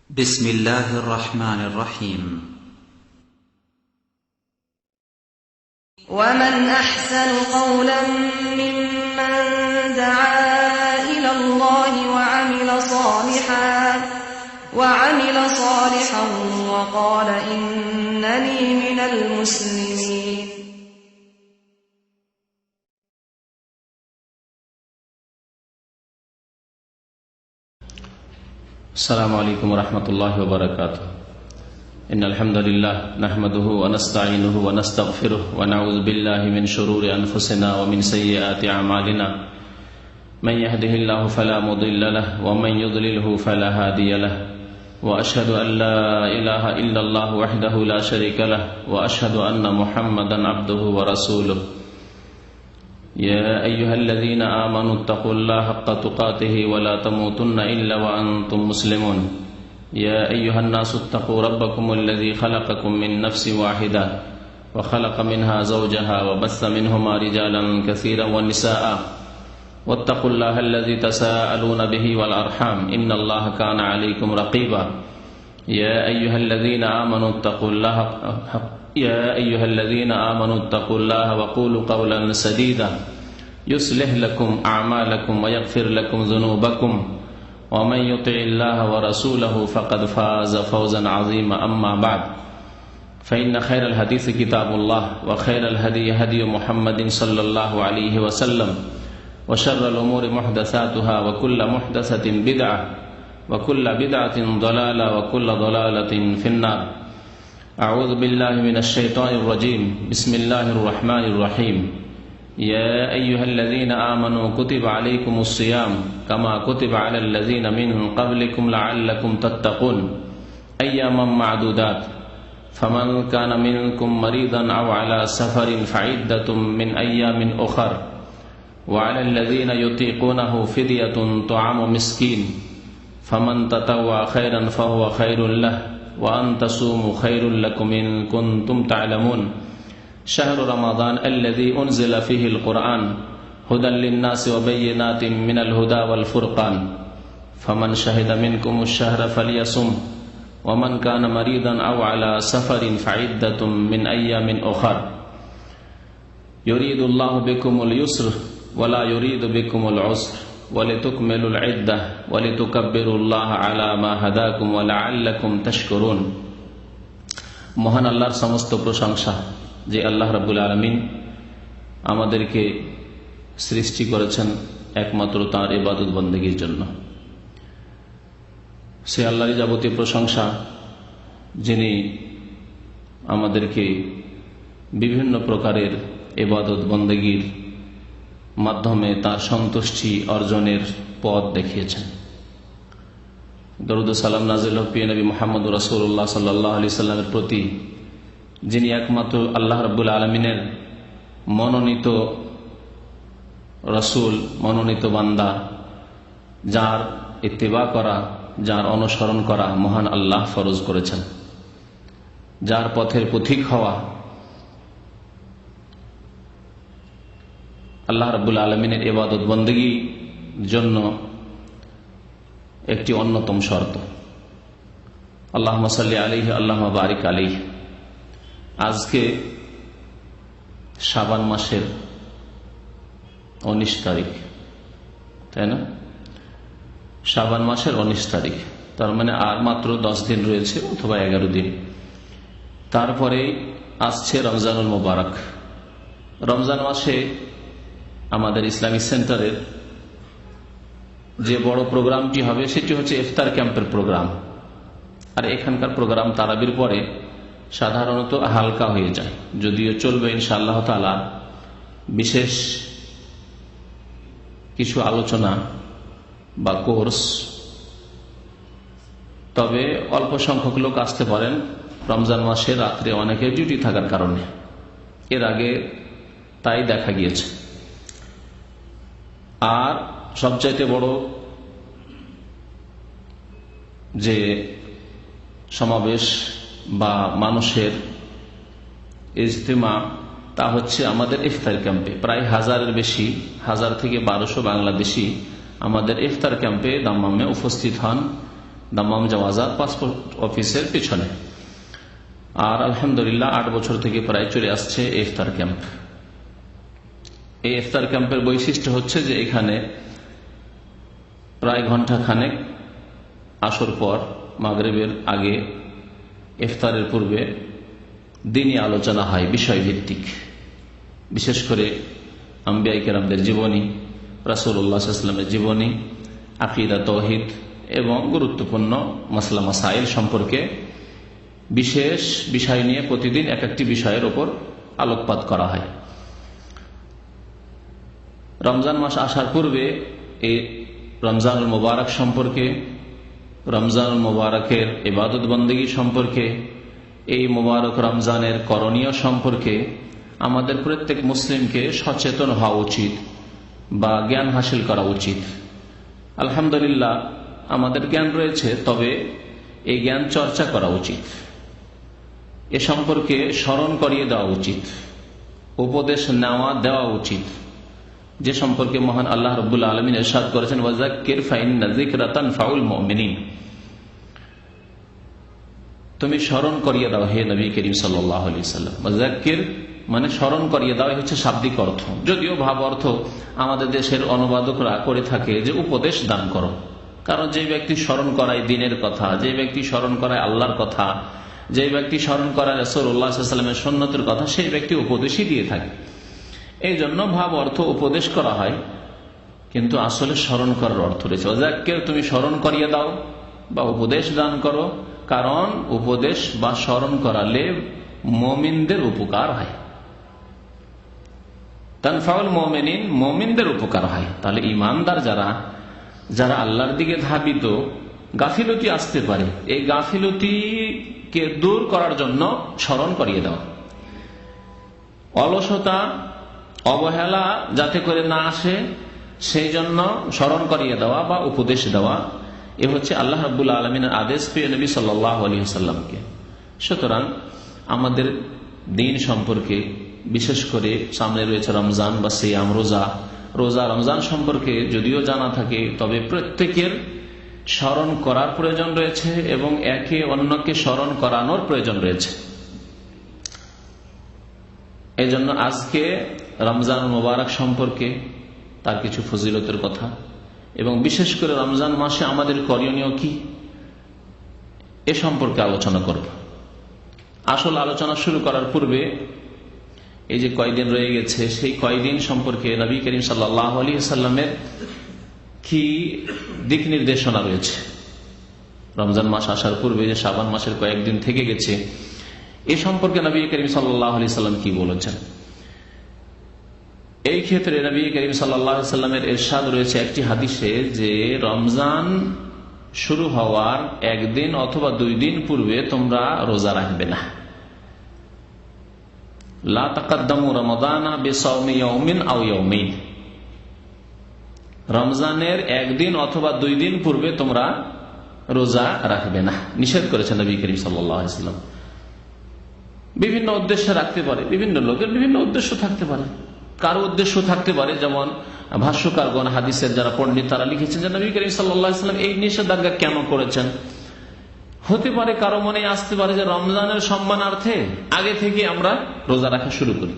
بسم الله الرحمن الرحيم. ومن أحسن قولا ممن دعا إلى الله وعمل صالحا وقال إنني من المسلمين. السلام عليكم ورحمة الله وبركاته. إن الحمد لله نحمده ونستعينه ونستغفره ونعوذ بالله من شرور أنفسنا ومن سيئات أعمالنا. من يهده الله فلا مضل له ومن يضلله فلا هادي له، وأشهد أن لا إله إلا الله وحده لا شريك له، وأشهد أن محمدا عبده ورسوله. يا أيها الذين آمنوا اتقوا الله حق تقاته ولا تموتن إلا وأنتم مسلمون. يا أيها الناس اتقوا ربكم الذي خلقكم من نفس واحدة وخلق منها زوجها وبث منهما رجالا كثيرا ونساء، واتقوا الله الذي تساءلون به والأرحام إن الله كان عليكم رقيبا. يا أيها الذين آمنوا اتقوا الله وقولوا قولا سديدا يصلح لكم أعمالكم ويغفر لكم ذنوبكم، ومن يطع الله ورسوله فقد فاز فوزا عظيما. أما بعد، فإن خير الحديث كتاب الله، وخير الهدي هدي محمد صلى الله عليه وسلم، وشر الأمور محدثاتها، وكل محدثة بدعة، وكل بدعة ضلالة، وكل ضلالة في النار. أعوذ بالله من الشيطان الرجيم. بسم الله الرحمن الرحيم. يا أيها الذين آمنوا كتب عليكم الصيام كما كتب على الذين من قبلكم لعلكم تتقون أياما معدودات، فمن كان منكم مريضا أو على سفر فعدة من أيام أخر، وعلى الذين يطيقونه فدية طعام مسكين، فمن تطوع خيرا فهو خير له، وأن تصوموا خير لكم إن كنتم تعلمون. شهر رمضان الذي أنزل فيه القرآن هدى للناس وبينات من الهدى والفرقان، فمن شهد منكم الشهر فليصم، ومن كان مريضا أو على سفر فعدة من أيام أخر. يريد الله بكم اليسر ولا يريد بكم العسر، ولتكملوا العدة ولتكبروا الله على ما هداكم ولعلكم تشكرون. মহান আল্লাহর সমস্ত প্রশংসা, যে আল্লাহ রাব্বুল আলামিন আমাদেরকে সৃষ্টি করেছেন একমাত্র তাঁর ইবাদত বন্দেগীর জন্য। সে আল্লাহরই যাবতীয় প্রশংসা, যিনি আমাদেরকে বিভিন্ন প্রকারের ইবাদত বন্দেগীর মাধ্যমে তার সন্তুষ্টি অর্জনের পথ দেখিয়েছেন। দরুদ ও সালাম নাযিল হোক প্রিয় নবী মুহাম্মদ রাসূলুল্লাহ সাল্লাল্লাহু আলাইহি সাল্লামের প্রতি, যিনি একমাত্র আল্লাহ রাব্বুল আলামিনের মনোনীত রাসূল, মনোনীত বান্দা, যার ইত্তিবা করা, যার অনুসরণ করা মহান আল্লাহ ফরজ করেছেন, যার পথের পথিক হওয়া আল্লাহ রাব্বুল আলামিনের ইবাদত বন্দেগীর জন্য একটি অন্যতম শর্ত। আল্লাহুম্মা সাল্লি আলাইহি আল্লাহুম্মা বারিক আলাইহি। আজকে শাবান মাসের 19 তারিখ, তাই না? শাবান মাসের 19 তারিখ, তার মানে আর মাত্র 10 দিন রয়েছে, অথবা 11 দিন। তারপরে আসছে রমজানুল মুবারক। রমজান মাসে আমাদের ইসলামিক সেন্টারের যে বড় প্রোগ্রামটি হবে সেটি হচ্ছে ইফতার ক্যাম্পের প্রোগ্রাম। আর এখানকার প্রোগ্রাম তারাবির পরে সাধারণত হালকা হয়ে যায়, যদিও চলবে ইনশাআল্লাহ তাআলা বিশেষ কিছু আলোচনা বা কোর্স, তবে অল্প সংখ্যক লোক আসতে পারেন রমজান মাসে রাত্রে অনেকে ডিউটি থাকার কারণে। এর আগে তাই দেখা গিয়েছে। আর সবচাইতে বড় যে সমাবেশ বা মানুষের ইজতিমা, তা হচ্ছে আমাদের ইফতার ক্যাম্পে। প্রায় 1000-এর বেশি, 1000 থেকে 1200 বাংলাদেশি আমাদের ইফতার ক্যাম্পে দাম্মামে উপস্থিত হন দাম্মাম জাওয়াজাত পাসপোর্ট অফিসের পিছনে। আর আলহামদুলিল্লাহ 8 বছর থেকে প্রায় চলে আসছে ইফতার ক্যাম্প। এই ইফতার ক্যাম্পের বৈশিষ্ট্য হচ্ছে যে এখানে প্রায় ঘন্টা খানেক আসর পর মাগরিবের আগে ইফতারের পূর্বে দিনী আলোচনা হয় বিষয়ভিত্তিক, বিশেষ করে আম্বিয়া কেরামদের জীবনী, রাসূলুল্লাহ সাল্লাল্লাহু আলাইহি ওয়াসাল্লামের জীবনী, আকীদা তাওহীদ এবং গুরুত্বপূর্ণ মাসলা মাসাইল সম্পর্কে বিশেষ বিষয় নিয়ে প্রতিদিন এক একটি বিষয়ের উপর আলোকপাত করা হয়। রমজান মাস আসার পূর্বে এই রমজানুল মুবারক সম্পর্কে, রমজানুল মুবারকের ইবাদত বন্দেগী সম্পর্কে, এই মুবারক রমজানের করণীয় সম্পর্কে আমাদের প্রত্যেক মুসলিমকে সচেতন হওয়া উচিত বা জ্ঞান হাসিল করা উচিত। আলহামদুলিল্লাহ আমাদের জ্ঞান রয়েছে, তবে এই জ্ঞান চর্চা করা উচিত, এ সম্পর্কে স্মরণ করিয়ে দেওয়া উচিত, উপদেশ দেওয়া উচিত, যে সম্পর্কে মহান আল্লাহ রাব্বুল আলামিন ইরশাদ করেছেন, ওয়াযাক্কির ফাইন্না যিকরা তানফাউল মুমিনিন। তুমি স্মরণ করিয়ে দাও হে নবী করিম সাল্লাল্লাহু আলাইহি ওয়াসাল্লাম। ওয়াযাক্কির মানে স্মরণ করিয়ে দেওয়া হচ্ছে শাব্দিক অর্থ, যদিও ভাব অর্থ আমাদের দেশের অনুবাদকরা করে থাকে যে উপদেশ দান করো। কারণ যে ব্যক্তি স্মরণ করায় দ্বীনের কথা, যে ব্যক্তি স্মরণ করায় আল্লাহর কথা, যে ব্যক্তি স্মরণ করায় রাসূলুল্লাহ সাল্লাল্লাহু আলাইহি ওয়াসাল্লামের সুন্নতের কথা, সেই ব্যক্তি উপদেশই দিয়ে থাকে। এই জন্য ভাব অর্থ উপদেশ করা হয়, কিন্তু আসলে স্মরণ করার অর্থ রয়েছে। ওয়াযাক্কির তুমি স্মরণ করিয়ে দাও বা উপদেশ দান করো, কারণ উপদেশ বা স্মরণ করালে মুমিনদের উপকার হয়। তানফাউল মুমিনিন, মুমিনদের উপকার হয়। তাহলে ঈমানদার যারা আল্লাহর দিকে ধাবিত, গাফিলতি আসতে পারে, এই গাফিলতিকে দূর করার জন্য স্মরণ করিয়ে দেওয়া, অলসতা অবহেলা যাতে করে না আসে সেই জন্য স্মরণ করিয়ে দেওয়া বা উপদেশ দেওয়া, এ হচ্ছে আল্লাহ রাব্বুল আলামিনের আদেশ প্রিয় নবী সাল্লাল্লাহু আলাইহি ওয়াসাল্লামকে। সুতরাং আমাদের দিন সম্পর্কে, বিশেষ করে সামনে রয়েছে রমজান বা সিয়াম, রোজা রমজান সম্পর্কে যদিও জানা থাকে, তবে প্রত্যেকের স্মরণ করার প্রয়োজন রয়েছে এবং একে অন্যকে স্মরণ করানোর প্রয়োজন রয়েছে। এই জন্য আজকে রমজান মুবারক সম্পর্কে, তার কিছু ফজিলতের কথা এবং বিশেষ করে রমজান মাসে আমাদের করণীয় কি, এ সম্পর্কে আলোচনা করব। আসল আলোচনা শুরু করার পূর্বে এই যে কয়দিন রয়ে গেছে, সেই কয়দিন সম্পর্কে নবী করিম সাল্লাল্লাহু আলাইহি ওয়াসাল্লামের কি দিক নির্দেশনা রয়েছে। রমজান মাস আসার পূর্বে যে শাবান মাসের কয়েকদিন থেকে গেছে, এ সম্পর্কে নবী করিম সাল্লাল্লাহু আলাইহি ওয়াসাল্লাম কি বলেছেন। এই ক্ষেত্রে নবী করিম সাল্লাল্লাহু আলাইহি ওয়াসাল্লামের ইরশাদ রয়েছে একটি হাদিসে যে রমজান শুরু হওয়ার একদিন অথবা 2 দিন পূর্বে তোমরা রোজা রাখবে না। লা তাকাদ্দামু রমাদানা বিসাওমি ইয়াউমিন আও ইয়াউমাইন, রমজানের একদিন অথবা 2 দিন পূর্বে তোমরা রোজা রাখবে না, নিষেধ করেছেন নবী করিম সাল্লাল্লাহু আলাইহি ওয়াসাল্লাম। বিভিন্ন উদ্দেশ্যে রাখতে পারে, বিভিন্ন লোকের বিভিন্ন উদ্দেশ্য থাকতে পারে। কারো উদ্দেশ্য থাকতে পারে, যেমন ভাষ্যকারগণ, হাদিসের যারা পণ্ডিত, তারা লিখেছেন যে নবী করিম সাল্লাল্লাহু আলাইহি ওয়াসাল্লাম এই নিষেধাজ্ঞা কেন করেছেন। হতে পারে কারো মনে আসতে পারে যে রমজানের সম্মানার্থে আগে থেকে আমরা রোজা রাখা শুরু করি।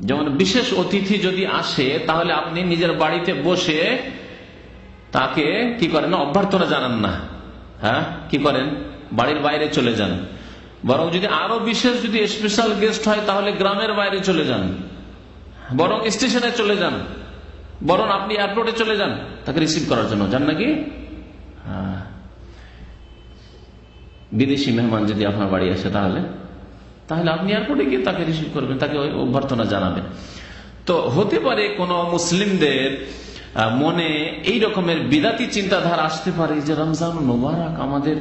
যেমন বিশেষ অতিথি যদি আসে, তাহলে আপনি নিজের বাড়িতে বসে তাকে কি করেন না, অভ্যর্থনা জানান না, হ্যাঁ কি করেন, বাড়ির বাইরে চলে যান। বরং যদি আরো বিশেষ যদি স্পেশাল গেস্ট হয়, তাহলে গ্রামের বাইরে চলে যান, বরং স্টেশনে চলে যান, বরং আপনি এয়ারপোর্টে চলে যান তাকে রিসিভ করার জন্য, যান নাকি। হ্যাঁ, বিদেশি মেহমান যদি আপনার বাড়ি আসে, তাহলে আপনি এয়ারপোর্টে গিয়ে তাকে রিসিভ করবেন, তাকে অভ্যর্থনা জানাবেন। তো হতে পারে কোন মুসলিমদের মনে এই রকমের বিদাতি চিন্তাধারা আসতে পারে যে রমজান মুবারক, আমাদের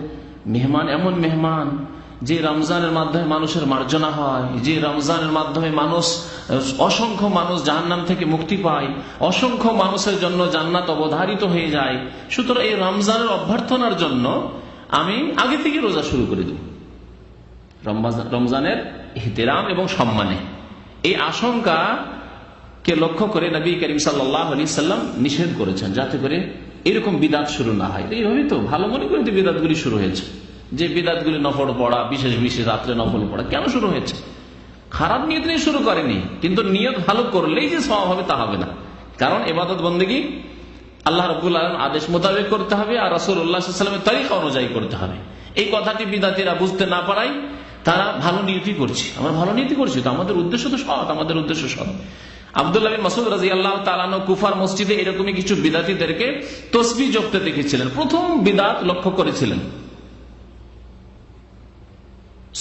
মেহমান এমন মেহমান যে রমজানের মাধ্যমে মানুষের মার্জনা হয়, যে রমজানের মাধ্যমে অসংখ্য মানুষ জাহান্নাম থেকে মুক্তি পায়, অসংখ্য মানুষের জন্য জান্নাত অবধারিত হয়ে যায়। সুতরাং এই রমজানের অভ্যর্থনার জন্য আমি আগে থেকে রোজা শুরু করে দেব। রমজানের ইহতিরাম এবং সম্মানে এই আশঙ্কাকে লক্ষ্য করে নবী করিম সাল্লাল্লাহু আলাইহি ওয়াসাল্লাম নিষেধ করেছেন, যাতে করে এরকম বিদাত শুরু না হয়। এইভাবে তো ভালো মনে করে তো বিদাতগুলি শুরু হয়েছে, যে বিদাতগুলি নফল পড়া, বিশেষ বিশেষ রাত্রে নফল পড়া কেন শুরু হয়েছে? খারাপ নিয়ত নিয়ে শুরু করেনি, কিন্তু নিয়ত ভালো করলেই যে সওয়াব হবে তা হবে না। কারণ ইবাদত বন্দেগী আল্লাহ রাব্বুল আলামিন আদেশ মোতাবেক করতে হবে আর রাসূলুল্লাহ সাল্লাল্লাহু আলাইহি ওয়াসাল্লামের তরিকা অনুযায়ী করতে হবে। এই কথাটি বিদাতীরা বুঝতে না পারায় তারা ভালো নিয়তই করছে, আমরা ভালো নিয়তই করছি, তো আমাদের উদ্দেশ্য তো সৎ, আমাদের উদ্দেশ্য সৎ। আব্দুল্লাহ বিন মাসউদ রাদিয়াল্লাহু তাআলা আনহু কুফার মসজিদে এরকমই কিছু বিদাতীদেরকে তাসবিহ জপতে দেখেছিলেন। প্রথম বিদাত লক্ষ্য করেছিলেন।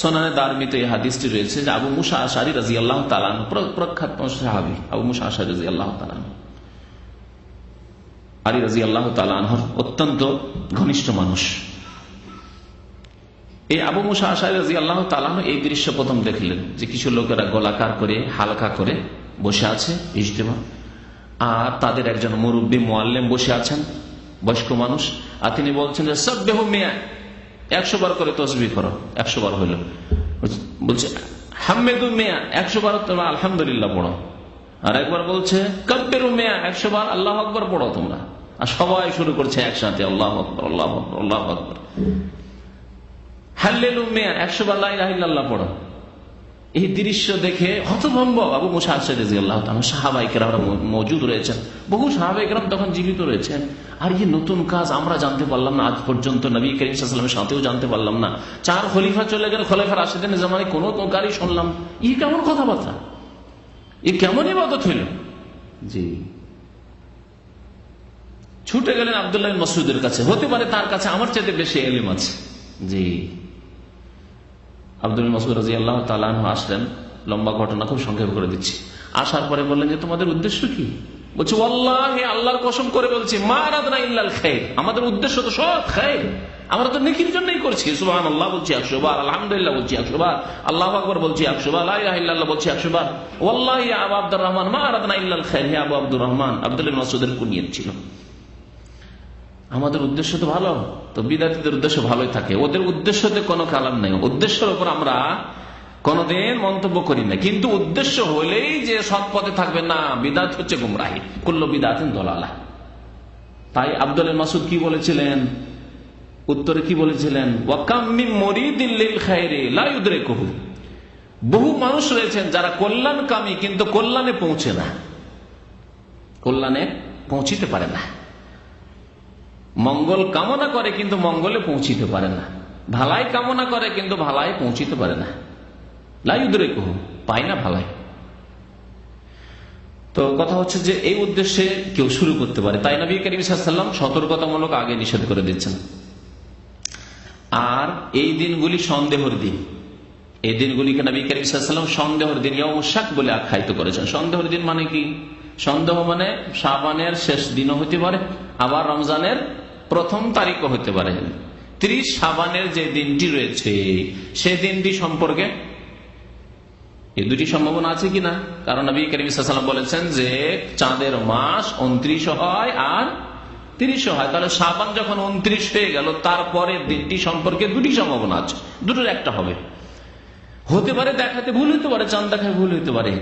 সুনানে দারমিতে এই হাদিসটি রয়েছে যে আবু মুসা আশআরী রাদিয়াল্লাহু তাআলা আনহু, প্রখ্যাত সাহাবী আবু মুসা আশআরী রাদিয়াল্লাহু তাআলা আনহু, আলী রাদিয়াল্লাহু তাআলা আনহুর অত্যন্ত ঘনিষ্ঠ মানুষ। এই আবু মুসা আশআরী রাদিয়াল্লাহু তাআলা আনহু এই দৃশ্য প্রথম দেখলেন যে কিছু লোকেরা গোলাকার করে হালকা করে বসে আছে ইজতেমা, আর তাদের একজন মুরব্বী মুআল্লিম বসে আছেন, বয়স্ক মানুষ, আর তিনি বলছেন যে সাব্বিহু মিয়া, 100 বার করে তাসবিহ করো। 100 বার হইল। বলছে হামিদু মিয়া, 100 বার তোমরা আলহামদুলিল্লাহ পড়ো। আর একবার বলছে কাব্বিরু মিয়া, 100 বার আল্লাহু আকবার পড়ো তোমরা। আর সবাই শুরু করছে একসাথে আল্লাহু আকবার, আল্লাহু আকবার, আল্লাহু আকবার। হাল্লেলু মিয়া, 100 বার লা ইলাহা ইল্লাল্লাহ পড়ো। এই দৃশ্য দেখে হতভম্ব আবু মুসা আশআরী রাদিয়াল্লাহু তাআলা, সাহাবায়ে কেরামরা মওজুদ রয়েছেন, বহু সাহাবায়ে কেরাম তখন জীবিত রয়েছেন। আর এই নতুন কাজ আমরা জানতে পারলাম না, আজ পর্যন্ত নবী করিম সাল্লাল্লাহু আলাইহি ওয়াসাল্লামের সাথেও জানতে পারলাম না। 4 খলিফা চলে গেল, খলিফা রাশিদিনের জামানায় কোনো কারই শুনলাম। এই কেমন কথাবার্তা, এই কেমন ইবাদত হইল? জি, ছুটে গেলেন আব্দুল্লাহ বিন মাসউদের কাছে, হতে পারে তার কাছে আমার চাইতে বেশি ইলম আছে। জি, আব্দুল মাসউদ রাদিয়াল্লাহু তাআলা আনহু আসলেন। লম্বা ঘটনা খুব সংক্ষেপ করে দিচ্ছি। আসার পরে বললেন যে তোমাদের উদ্দেশ্য কি? বলছে ওয়াল্লাহি, আল্লাহর কসম করে বলছি, মা আরাদনা ইল্লাল খায়র, আমাদের উদ্দেশ্য তো সব খায়র, আমরা তো নেকির জন্যই করছি। সুবহানাল্লাহ বলছি 100 বার, আলহামদুলিল্লাহ বলছি 100 বার, আল্লাহু আকবার বলছি 100 বার, লা ইলাহা ইল্লাল্লাহ বলছি 100 বার। ওয়াল্লাহি ইয়া আবু আব্দুর রহমান মা আরাদনা ইল্লাল খায়র, হে আবু আব্দুর রহমান, আব্দুল্লাহ বিন মাসউদের কুনিয়ত ছিল। আমাদের উদ্দেশ্য তো ভালো, তো বিদাতীদের উদ্দেশ্য ভালোই থাকে, ওদের উদ্দেশ্যতে কোনো কালাম নেই, উদ্দেশ্যের উপর আমরা কোনদিন মন্তব্য করি না। কিন্তু উদ্দেশ্য হলেই যে সৎ পথে থাকবে না, বিদাত হচ্ছে গুমরাহি, কুল্লু বিদাতিন দালালাহ। তাই আব্দুল্লাহ বিন মাসউদ কি বলেছিলেন? উত্তরে কি বলেছিলেন? ওয়া কাম মিন মুরিদিন লিল খায়রি লা ইউদরিকুহু, বহু মানুষ রয়েছেন যারা কল্যাণকামী কিন্তু কল্যাণে পৌঁছে না, কল্যাণে পৌঁছিতে পারে না। মঙ্গল কামনা করে কিন্তু মঙ্গলে পৌঁছিতে পারে না, ভালাই কামনা করে কিন্তু ভালাই পৌঁছিতে পারে না, লা ইউদরিকুহু, পায় না ভালাই। তো কথা হচ্ছে যে এই উদ্দেশ্যে কেউ শুরু করতে পারে, তাই নবী করিম সাল্লাল্লাহু আলাইহি ওয়াসাল্লাম সতর্কতামূলক আগে নিষেধ করে দিচ্ছেন। আর এই দিনগুলি সন্দেহের দিন, এই দিনগুলিকে নবী করিম সাল্লাল্লাহু আলাইহি ওয়াসাল্লাম সন্দেহের দিন, ইয়াউমুশ শাক বলে আখ্যায়িত করেছেন। সন্দেহের দিন মানে কি? সন্দেহ মানে শাবানের শেষ দিনও হতে পারে, আবার রমজানের প্রথম তারিখও হতে পারে। 30 শাবানের যে দিনটি রয়েছে সে দিনটি সম্পর্কে এই দুটি সম্ভাবনা আছে কিনা? কারণ নবী করিম সাল্লাল্লাহু আলাইহি ওয়াসাল্লাম বলেছেন যে চাঁদের মাস 29 হয় আর 30 হয়, তাহলে শাবান যখন 29 হয়ে গেল তারপরের দিনটি সম্পর্কে দুটি সম্ভাবনা আছে, দুটোর একটা হবে। হতে পারে দেখাতে ভুল হতে পারে, চাঁদ দেখায় ভুল হতে পারে।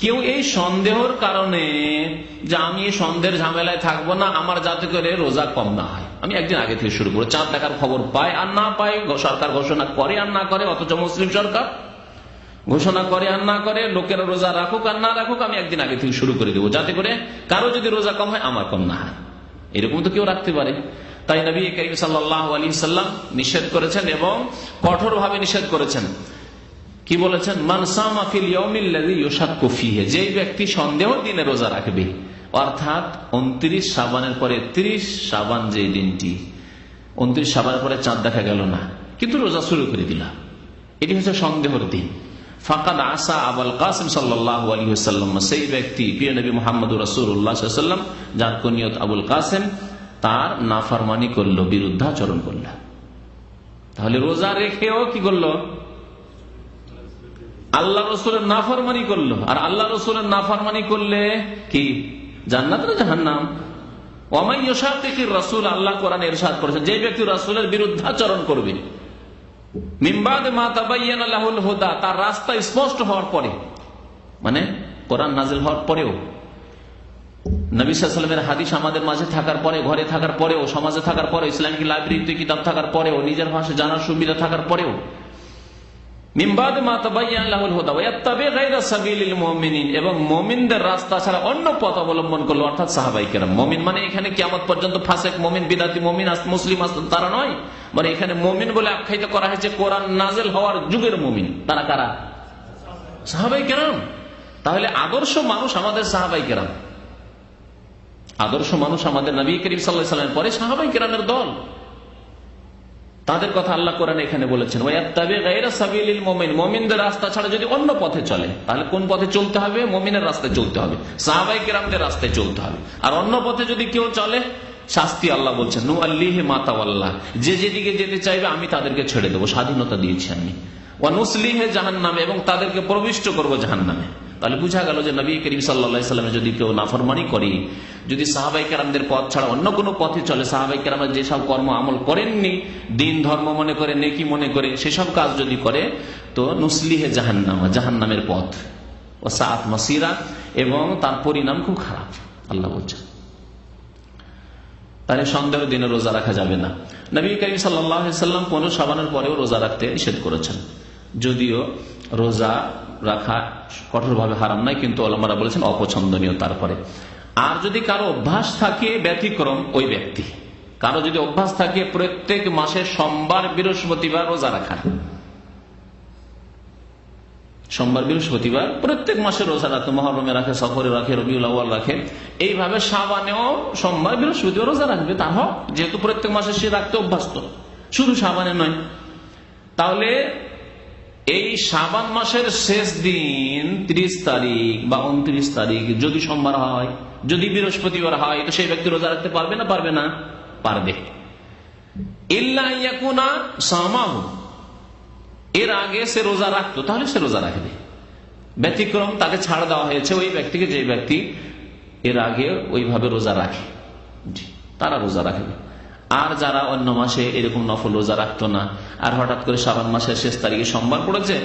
কেউ এই সন্দেহের কারণে যে আমি এই সন্দেহের ঝামেলায় থাকবো না, আমার যাতে করে রোজা কম না হয়, আমি একদিন আগে থেকে শুরু করবো। চাঁদ দেখার খবর পায় আর না পায়, সরকার ঘোষণা করে আর না করে, অথচ মুসলিম সরকার ঘোষণা করে আর না করে, লোকেরা রোজা রাখুক আর না রাখুক, আমি একদিন আগে থেকে শুরু করে দেবো, যাতে করে কারো যদি রোজা কম হয় আমার কম না হয়। এরকম তো কেউ রাখতে পারে। তাই নবী করিম সাল্লাল্লাহু আলাইহি ওয়াসাল্লাম নিষেধ করেছেন এবং কঠোরভাবে নিষেধ করেছেন। কি বলেছেন? মান সামা ফিল ইয়াউমিল্লাযী ইউশাক্কু ফীহি, যে ব্যক্তি সন্দেহের দিনে রোজা রাখবে, অর্থাৎ 29 শাবানের পরে 30 শাবান, যে দিনটি 29 শাবানের পরে চাঁদ দেখা গেল না কিন্তু রোজা শুরু করে দিলাম, এটি হচ্ছে সন্দেহের দিন। ফাকাদ আসা আবুল কাসিম সাল্লাল্লাহু আলাইহি ওয়াসাল্লাম, সেই ব্যক্তি প্রিয় নবী মুহাম্মদুর রাসূলুল্লাহ সাল্লাল্লাহু আলাইহি ওয়াসাল্লাম, যার কুনিয়ত আবুল কাসিম, তার নাফরমানি করলো, বিরুদ্ধাচরণ করলো। তাহলে রোজা রেখেও কি করলো? আল্লাহ রসুলের নাফরমানি করলো। আর আল্লাহ রসুলের নাফরমানি করলে কি জান্নাত না জাহান্নাম? ওয়া মান ইউশাকিকির রাসূল, আল্লাহ কোরআনে ইরশাদ করেছেন, যে ব্যক্তি রাসূলের বিরুদ্ধাচরণ করবে, মিন বাদি মা তাবায়্যানা লাহুল হুদা, তার রাস্তা স্পষ্ট হওয়ার পরে, মানে কোরআন নাযিল হওয়ার পরেও, নবী সাল্লাল্লাহু আলাইহি ওয়াসাল্লামের হাদিস আমাদের মাঝে থাকার পরে, ঘরে থাকার পরেও, সমাজে থাকার পরেও, ইসলামিক লাইব্রেরিতে কিতাব থাকার পরেও, নিজের ভাষা জানার সুবিধা থাকার পরেও, মিন বাদি মা তাবায়্যানা লাহুল হুদা ওয়া ইয়াত্তাবি গায়রা সাবিলিল মুমিনিন, এবং মুমিনদের রাস্তা ছাড়া অন্য পথ অবলম্বন করলো, অর্থাৎ সাহাবায়ে কেরাম। মুমিন মানে এখানে কিয়ামত পর্যন্ত ফাসিক মুমিন, বিদআতি মুমিন, মুসলিম আসেন তারা নয়, মানে এখানে মুমিন বলে আখ্যায়িত করা হয়েছে কোরআন নাযিল হওয়ার যুগের মুমিন। তারা কারা? সাহাবায়ে কেরাম। তাহলে আদর্শ মানুষ আমাদের সাহাবায়ে কেরাম, আদর্শ মানুষ আমাদের নবী করিম সাল্লাল্লাহু আলাইহি ওয়াসাল্লামের পরে সাহাবায়ে কেরামের দল। তাদের কথা আল্লাহ কোরআনে এখানে বলেছেন, ওয়ায়াত্তাবি গায়রা সাবিলিল মুমিন, মুমিনদের রাস্তা ছাড়া যদি অন্য পথে চলে, তাহলে কোন পথে চলতে হবে? মুমিনের রাস্তায় চলতে হবে, সাহাবায়ে কেরামদের রাস্তায় চলতে হবে। আর অন্য পথে যদি কেউ চলে, শাস্তি আল্লাহ বলছেন, নুআল্লিহি মা তাওয়াল্লা, যে যেদিকে যেতে চাইবে আমি তাদেরকে ছেড়ে দেবো, স্বাধীনতা দিয়েছি আমি। ওয়া নুসলিহি জাহান্নামে, এবং তাদেরকে প্রবিষ্ট করবো জাহান্নামে। তাহলে বুঝা গেল যে নবী করিম সাল্লাল্লাহু আলাইহি ওয়াসাল্লামের যদি কেউ নাফরমানি করে, যদি সাহাবায়ে কেরামদের পথ ছাড়া অন্য কোনো পথে চলে, সাহাবায়ে কেরামের যেসব কর্ম আমল করেননি, দিন ধর্ম মনে করে, নেকি মনে করে, সেসব কাজ যদি করে, তো নুসলিহে জাহান্নাম, জাহান্নামের পথ, ও সাআত মাসিরা, এবং তার পরিণাম খুব খারাপ, আল্লাহ বলছেন। তাহলে সন্দেহ দিনে রোজা রাখা যাবে না। নবী করিম সাল্লাল্লাহু আলাইহি ওয়াসাল্লাম 15 শাবানের পরেও রোজা রাখতে নিষেধ করেছেন, যদিও রোজা রাখা কঠোরভাবে হারাম নাই, কিন্তু ওলামারা বলেছেন অপছন্দনীয়। তারপরে আর যদি কারো অভ্যাস থাকে ব্যতিক্রম, ওই ব্যক্তি, কারো যদি অভ্যাস থাকে প্রত্যেক মাসে সোমবার বৃহস্পতিবার রোজা রাখা, সোমবার বৃহস্পতিবার প্রত্যেক মাসে রোজা রাখে, মুহররমে রাখে, সফরে রাখে, রবিউল আউয়াল রাখে, এইভাবে শাবানেও সোমবার বৃহস্পতিবার রোজা রাখবে, তার হোক, যেহেতু প্রত্যেক মাসে সে রাখতে অভ্যস্ত, শুধু শাবানে নয়। তাহলে এই শাবান মাসের শেষ দিন 30 তারিখ বা 29 তারিখ যদি সোমবার হয়, যদি বৃহস্পতিবার হয়, তো সেই ব্যক্তি রোজা রাখতে পারবে না? পারবে না? পারবে। ইল্লা ইয়াকুনা সামাহু, এর আগে সে রোজা রাখতো, তাহলে সে রোজা রাখবে। ব্যতিক্রম, তাকে ছাড় দেওয়া হয়েছে ওই ব্যক্তিকে, যে ব্যক্তি এর আগে ওইভাবে রোজা রাখে, তারা রোজা রাখবে। আর যারা অন্য মাসে এরকম নফল রোজা রাখতো না, আর হঠাৎ করে শাবান মাসের শেষ তারিখে সোমবার পড়েছে,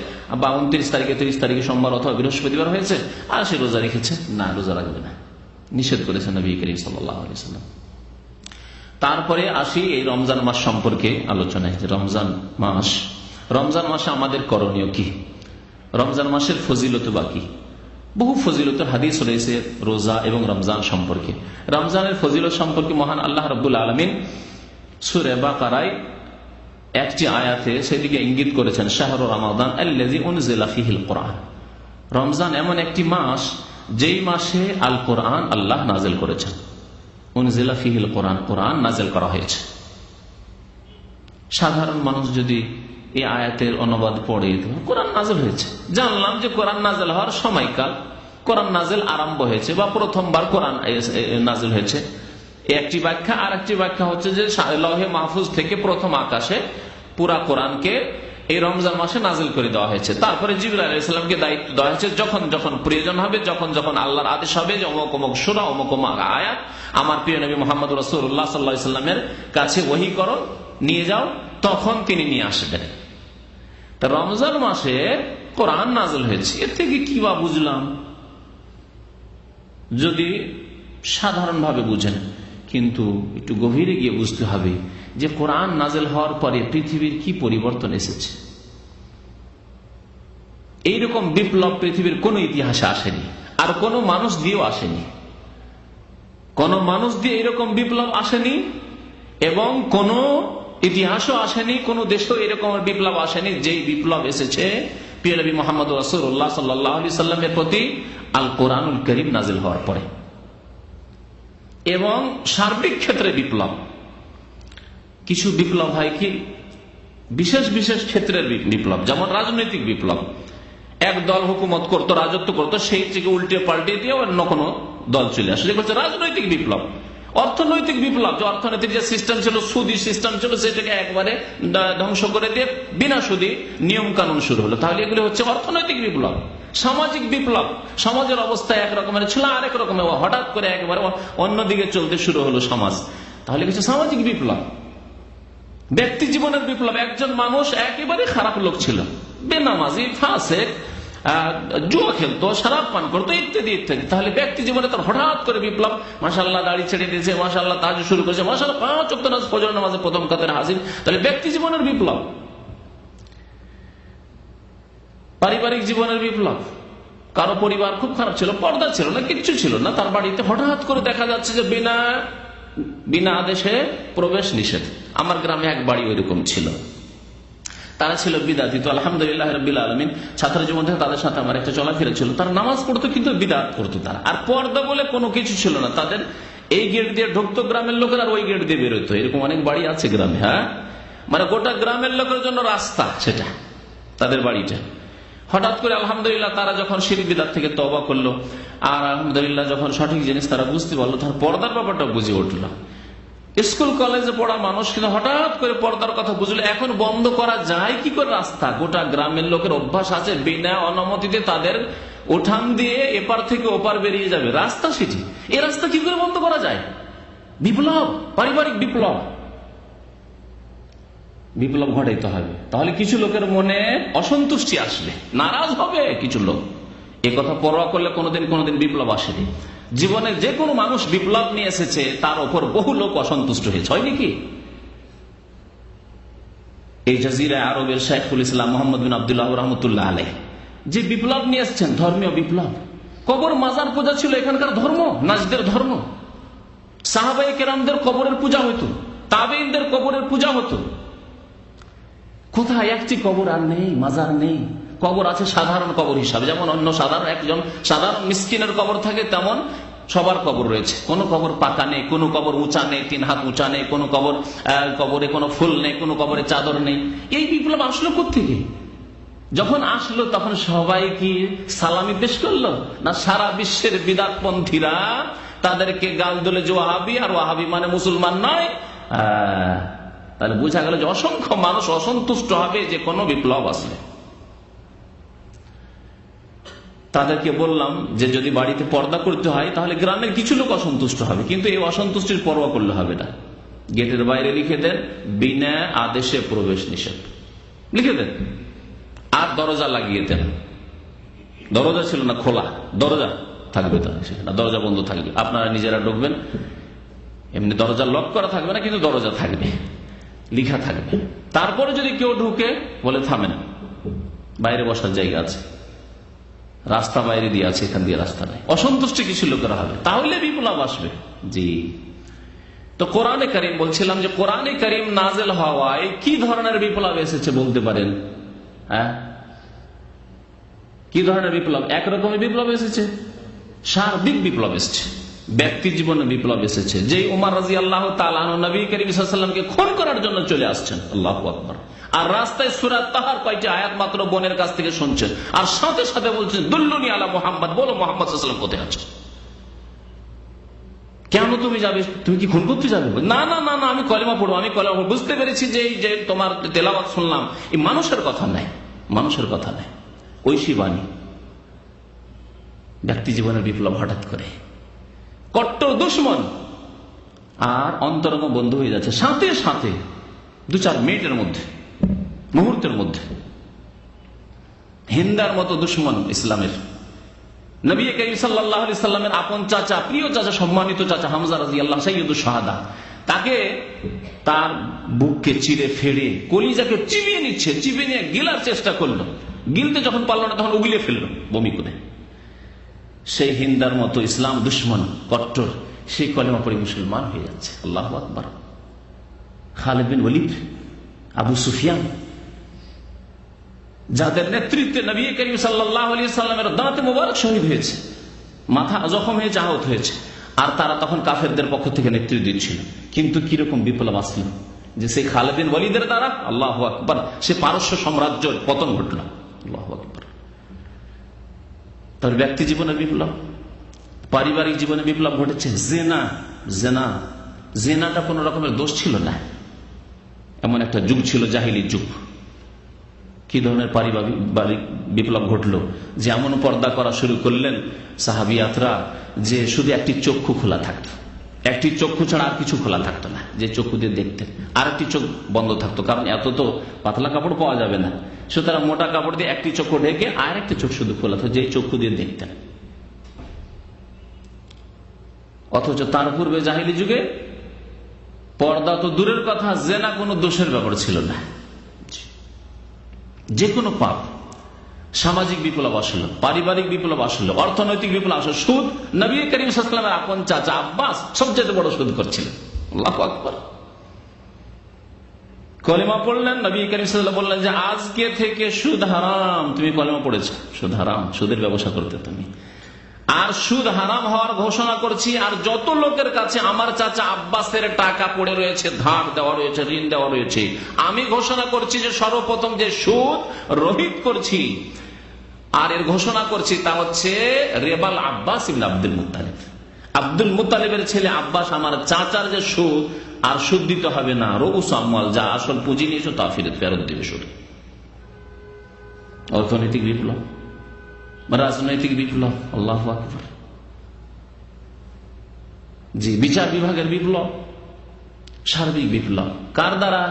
বা 29 তারিখে 30 তারিখে সোমবার অথবা বৃহস্পতিবার হয়েছে, আর সে রোজা রেখেছে, না, রোজা রাখবে না, নিষেধ করেছেন নবী করিম সাল্লাল্লাহু আলাইহি ওয়াসাল্লাম। তারপরে আসি এই রমজান মাস সম্পর্কে আলোচনায়। রমজান মাস, রমজান মাসে আমাদের করণীয় কি? রমজান মাসের ফজিলত বা কি? বহু ফজিলতের হাদিস রয়েছে রোজা এবং রমজান সম্পর্কে। রমজানের ফজিলত সম্পর্কে মহান আল্লাহ রাব্বুল আলামিন সূরা বাকারায় একটি আয়াতে সেদিকে ইঙ্গিত করেছেন, শাহরু রমাদান আল্লাযী উনজিলা ফীহিল কুরআন। রমজান এমন একটি মাস যেই মাসে আল কোরআন আল্লাহ নাযিল করেছেন। উনজিলা ফীহিল কুরআন, কোরআন নাযিল করা হয়েছে। সাধারণ মানুষ যদি এই আয়াতের অনুবাদ পড়ে, কোরআন নাযিল হয়েছে, জানলাম যে কোরআন নাযিল হওয়ার সময়কাল, কোরআন নাযিল আরম্ভ হয়েছে বা প্রথমবার কোরআন নাযিল হয়েছে, একটি ব্যাখ্যা। আর একটি ব্যাখ্যা হচ্ছে যে লৌহে মাহফুজ থেকে প্রথম আকাশে পুরা কোরআনকে এই রমজান মাসে নাযিল করে দেওয়া হয়েছে। তারপরে জিবরাইল আলাইহিস সালামকে দায়িত্ব দেওয়া হয়েছে, যখন যখন প্রয়োজন হবে, যখন যখন আল্লাহর আদেশ হবে যে অমুক অমুক সূরা, অমুক অমুক আয়াত আমার প্রিয় নবী মুহাম্মদ রাসূলুল্লাহ সাল্লাল্লাহু আলাইহি ওয়াসাল্লামের কাছে ওহী করো, নিয়ে যাও, তখন তিনি নিয়ে আসবেন। তা রমজান মাসে কোরআন নাযিল হয়েছে, এর থেকে কি বা বুঝলাম? যদি সাধারণভাবে বুঝেন, কিন্তু একটু গভীরে গিয়ে বুঝতে হবে যে কোরআন নাযিল হওয়ার পরে পৃথিবীর কি পরিবর্তন এসেছে। এইরকম বিপ্লব পৃথিবীর কোন ইতিহাসে আসেনি, আর কোন মানুষ দিয়েও আসেনি। কোন মানুষ দিয়ে এরকম বিপ্লব আসেনি, এবং কোন ইতিহাসও আসেনি, কোন দেশেও এরকম বিপ্লব আসেনি যেই বিপ্লব এসেছে প্রিয় নবী মুহাম্মদ রাসূলুল্লাহ সাল্লাল্লাহু আলাইহি সাল্লামের প্রতি আল কোরআনুল কারীম নাযিল হওয়ার পরে। এবং সার্বিক ক্ষেত্রে বিপ্লব, কিছু বিপ্লব হয় কি বিশেষ বিশেষ ক্ষেত্রের বিপ্লব, যেমন রাজনৈতিক বিপ্লব। এক দল হুকুমত করতো, রাজত্ব করতো, সেই থেকে উল্টে পাল্টে দিয়ে অন্য কোনো দল চলে আসে, যেটা হচ্ছে রাজনৈতিক বিপ্লব। অর্থনৈতিক বিপ্লব, যে অর্থনৈতিক যে সিস্টেম ছিল, সুদী সিস্টেম ছিল, সেটাকে একবারে ধ্বংস করে দিয়ে বিনা সুদী নিয়ম কানুন শুরু হলো, তাহলে এগুলো হচ্ছে অর্থনৈতিক বিপ্লব। সামাজিক বিপ্লব, সমাজের অবস্থা এক রকমের ছিল, আরেক রকমের, হঠাৎ করে একবারে অন্যদিকে চলতে শুরু হলো সমাজ, তাহলে কিছু সামাজিক বিপ্লব। ব্যক্তি জীবনের বিপ্লব, একজন মানুষ একেবারে খারাপ লোক ছিল, বেনামাজি, ফাসেক, জুয়া খেলতো, শরাব পান করতো, ইত্যাদি ইত্যাদি। তাহলে ব্যক্তি জীবনে তার হঠাৎ করে বিপ্লব, মাশাআল্লাহ দাড়ি ছেড়ে দিয়েছে, মাশাআল্লাহ তাহাজ্জুদ শুরু করেছে, মাশাআল্লাহ 5 ওয়াক্ত নামাজ, ফজর নামাজে প্রথম কাতারে হাজির, তাহলে ব্যক্তি জীবনের বিপ্লব। পারিবারিক জীবনের বিপ্লব, কারো পরিবার খুব খারাপ ছিল, পর্দা ছিল না, কিচ্ছু ছিল না, তার বাড়িতে হঠাৎ করে দেখা যাচ্ছে যে বিনা আদেশে প্রবেশ নিষেধ। আমার গ্রামে এক বাড়ি ওইরকম ছিল, তারা ছিল বিদাতি। তো আলহামদুলিল্লাহ রাব্বিল আলামিন, ছাত্র জীবন থেকে তাদের সাথে আমার একটা চলাফেরা ছিল। তারা নামাজ পড়তো কিন্তু বিদাত করতো তারা, আর পর্দা বলে কোনো কিছু ছিল না তাদের। এই গেট দিয়ে ঢুকতো গ্রামের লোকের, আর ওই গেট দিয়ে বেরোতো। এরকম অনেক বাড়ি আছে গ্রামে। হ্যাঁ, মানে গোটা গ্রামের লোকের জন্য রাস্তা সেটা, তাদের বাড়িটা। হঠাৎ করে আলহামদুলিল্লাহ তারা যখন শিরক বিদআত থেকে তওবা করলো, আর আলহামদুলিল্লাহ যখন সঠিক জিনিস তারা বুঝতে পারলো, তার পর্দার ব্যাপারটা বুঝে উঠলো। স্কুল কলেজে পড়া মানুষ কিন্তু হঠাৎ করে পর্দার কথা বুঝলো। এখন বন্ধ করা যায় কি করে রাস্তা? গোটা গ্রামের লোকের অভ্যাস আছে বিনা অনুমতিতে তাদের উঠান দিয়ে এপার থেকে ওপার বেরিয়ে যাবে, রাস্তা সেটি। এই রাস্তা কি করে বন্ধ করা যায়? বিপ্লব, পারিবারিক বিপ্লব, বিপ্লব ঘটাইতে হবে। তাহলে কিছু লোকের মনে অসন্তুষ্টি আসবে, নারাজ হবে কিছু লোক। এ কথা পরোয়া করলে কোনোদিন বিপ্লব আসেনি। জীবনে যে কোনো মানুষ বিপ্লব নিয়ে এসেছে, তার উপর বহু লোক অসন্তুষ্ট হয়েছে, হয় নাকি? এই জাজিরা আরবের শাইখুল ইসলাম মুহাম্মদ বিন আব্দুল্লাহ রাহমাতুল্লাহ আলাইহ যে বিপ্লব নিয়ে এসেছেন, ধর্মীয় বিপ্লব। কবর মাজার পূজা ছিল এখানকার ধর্ম, নাজদের ধর্ম। সাহাবায়ে কেরামদের কবরের পূজা হতো, তাবেঈনদের কবরের পূজা হতো। কোথায় একটি কবর আর নেই, মাজার নেই। কবর আছে সাধারণ কবর হিসাবে, যেমন অন্য একজন সাধারণ মিসকিনের কবর থাকে, তেমন সবার কবর রয়েছে। কোন কবর পাকা নেই, কোন কবর উঁচা নেই, 3 হাত উঁচা নেই, কোন কবরে কোনো ফুল নেই, কোন কবরে চাদর নেই। এই বিপ্লব আসলো কোত্থেকে? যখন আসলো তখন সবাই কি সালামি পেশ করলো, না সারা বিশ্বের বিদআতপন্থীরা তাদেরকে গাল দিলে যে ওয়াহাবি, আর ওয়াহাবি মানে মুসলমান নয়? তাহলে বোঝা গেল যে অসংখ্য মানুষ অসন্তুষ্ট হবে যে কোনো বিপ্লব আসলে। তাদেরকে বললাম যে যদি বাড়িতে পর্দা করতে হয় তাহলে গ্রামের কিছু লোক অসন্তুষ্ট হবে, কিন্তু এই অসন্তুষ্টির পরোয়া করলে হবে না। গেটের বাইরে লিখে দেন বিনা আদেশে প্রবেশ নিষেধ, লিখে দেন। আর দরজা লাগিয়ে দেন। দরজা ছিল না খোলা, দরজা থাকবে, না দরজা বন্ধ থাকবে, আপনারা নিজেরা ঢুকবেন। এমনি দরজা লক করা থাকবে না, কিন্তু দরজা থাকবে, লিখা থাকবে। তারপরে যদি কেউ ঢুকে বলে থামেন, বাইরে বসার জায়গা আছে, রাস্তা বাইরে দিয়ে আছে, এখান দিয়ে রাস্তা নেই। অসন্তুষ্টি কিছু লোকেরা হবে, তাহলে বিপ্লব আসবে। জি, তো কোরআনে কারীম বলছিলাম যে কোরআনে কারীম নাযিল হওয়ায় কি ধরনের বিপ্লব এসেছে বলতে পারেন? হ্যাঁ, কি ধরনের বিপ্লব? একরকমের বিপ্লব এসেছে, সার্বিক বিপ্লব এসেছে, ব্যক্তি জীবনে বিপ্লব এসেছে। যে উমর রাদিয়াল্লাহু তাআলা আনহু নবী করিম সাল্লাল্লাহু আলাইহি ওয়াসাল্লামকে খুন করার জন্য চলে আসছেন, আল্লাহু আকবার, আর রাস্তায় সূরা তাহার কয়টি আয়াত মাত্র বোনের কাছ থেকে শুনছেন, আর সাথে সাথে বলছেন দুল্লুনি আলা মুহাম্মদ, বলো মুহাম্মদ সাল্লাল্লাহু আলাইহি ওয়াসাল্লাম কোথায় আছে? কেন তুমি যাবে? তুমি কি খুন করতে যাবে? না না না না, আমি কলেমা পড়বো, আমি কলেমা পড়বো। বুঝতে পেরেছি যে এই যে তোমার তেলাওয়াত শুনলাম, এই মানুষের কথা নাই, মানুষের কথা নাই, ঐশী বাণী। ব্যক্তি জীবনের বিপ্লব হঠাৎ করে, কট্টর দুশ্মন আর অন্তরঙ্গ বন্ধু হয়ে যাচ্ছে সাথে সাথে, 2-4 মিনিটের মধ্যে, মুহূর্তের মধ্যে। হিন্দার মতো দুশ্মন ইসলামের, নবী করিম সাল্লাল্লাহু আলাইহি সাল্লামের আপন চাচা, প্রিয় চাচা, সম্মানিত চাচা হামজা রাদিয়াল্লাহু সাইয়্যিদুশ শাহাদা, তাকে তার বুককে চিরে ফেড়ে কলিজাকে চিবিয়ে নিচ্ছে, চিবিয়ে নিয়ে গিলার চেষ্টা করলো, গিলতে যখন পারলো না তখন উগলিয়ে ফেললো বমি করে। সেই হিন্দার মতো ইসলাম দুশ্মন কট্টর, সেই কলেমা পড়ে মুসলমান হয়ে যাচ্ছে, আল্লাহু আকবার। খালিদ বিন ওয়ালিদ, আবু সুফিয়ান, যাদের নেতৃত্বে নবী করিম সাল্লাল্লাহু আলাইহি সাল্লামের দাঁতে মোবারক শহীদ হয়েছে, মাথা জখম হয়েছে, আহত হয়েছে, আর তারা তখন কাফেরদের পক্ষ থেকে নেতৃত্ব দিচ্ছিল। কিন্তু কিরকম বিপ্লব আসলো যে সেই খালিদ বিন ওয়ালিদের দ্বারা, আল্লাহু আকবার, সে পারস্য সাম্রাজ্যের পতন ঘটল, আল্লাহু আকবার। তার ব্যক্তি জীবনের বিপ্লব, পারিবারিক জীবনে বিপ্লব ঘটেছে। জেনাটা কোন রকমের দোষ ছিল না, এমন একটা যুগ ছিল, জাহিলি যুগ। কি ধরনের পারিবারিক বিপ্লব ঘটলো যে এমন পর্দা করা শুরু করলেন সাহাবিয়াতরা যে শুধু একটি চক্ষু খোলা থাকতো, একটি চক্ষু ছাড়া আর কিছু খোলা থাকতো না, যে চক্ষু দিয়ে দেখতেন। আর একটি চোখ বন্ধ থাকতো, কারণ এত তো পাতলা কাপড় পাওয়া যাবে না, সুতরাং মোটা কাপড় দিয়ে একটি চক্ষু ঢেকে আর একটি চোখ শুধু খোলা থাকতো, যে চক্ষু দিয়ে দেখতেন। অথচ তার পূর্বে জাহিলি যুগে পর্দা তো দূরের কথা, জেনা কোনো দোষের ব্যাপার ছিল না। যে কোনো পাপ, সামাজিক বিপ্লব আসলো, পারিবারিক বিপ্লব আসলো, অর্থনৈতিক বিপ্লব আসলো, সুদ, নবী করিম সাল্লাল্লাহু আলাইহি ওয়াসাল্লামের আপন চাচা আব্বাস সবচেয়ে বড় সুদ করছিলেন। আল্লাহু আকবার। কলিমা পড়লেন, নবী করিম সাল্লাল্লাহু আলাইহি ওয়াসাল্লাম বললেন যে আজকে থেকে সুদ হারাম। তুমি কলিমা পড়েছো, সুদ হারাম, সুদের ব্যবসা করতে তুমি, আর সুদ হারাম হওয়ার ঘোষণা করছি। আর যত লোকের কাছে আমার চাচা আব্বাসের টাকা পড়ে রয়েছে, ধার দেওয়া রয়েছে, ঋণ দেওয়া রয়েছে, আমি ঘোষণা করছি যে সর্বপ্রথম যে সুদ রহিত করছি, আর এর ঘোষণা করছি তা হচ্ছে রেবাল আব্বাস ইবনে আব্দুল মুত্তালিব, আব্দুল মুত্তালিবের ছেলে আব্বাস আমার চাচার যে সুদ, আর সুদ দিতে হবে না, রউস আমওয়াল, যা আসল পুঁজি নিয়েছো তা ফেরত দেবে সুদ। অর্থনৈতিক বিপ্লব, রাজনৈতিক বিপ্লব, আল্লাহু আকবার। জি, বিচার বিভাগের বিপ্লব, সার্বিক বিপ্লব কার দ্বারা?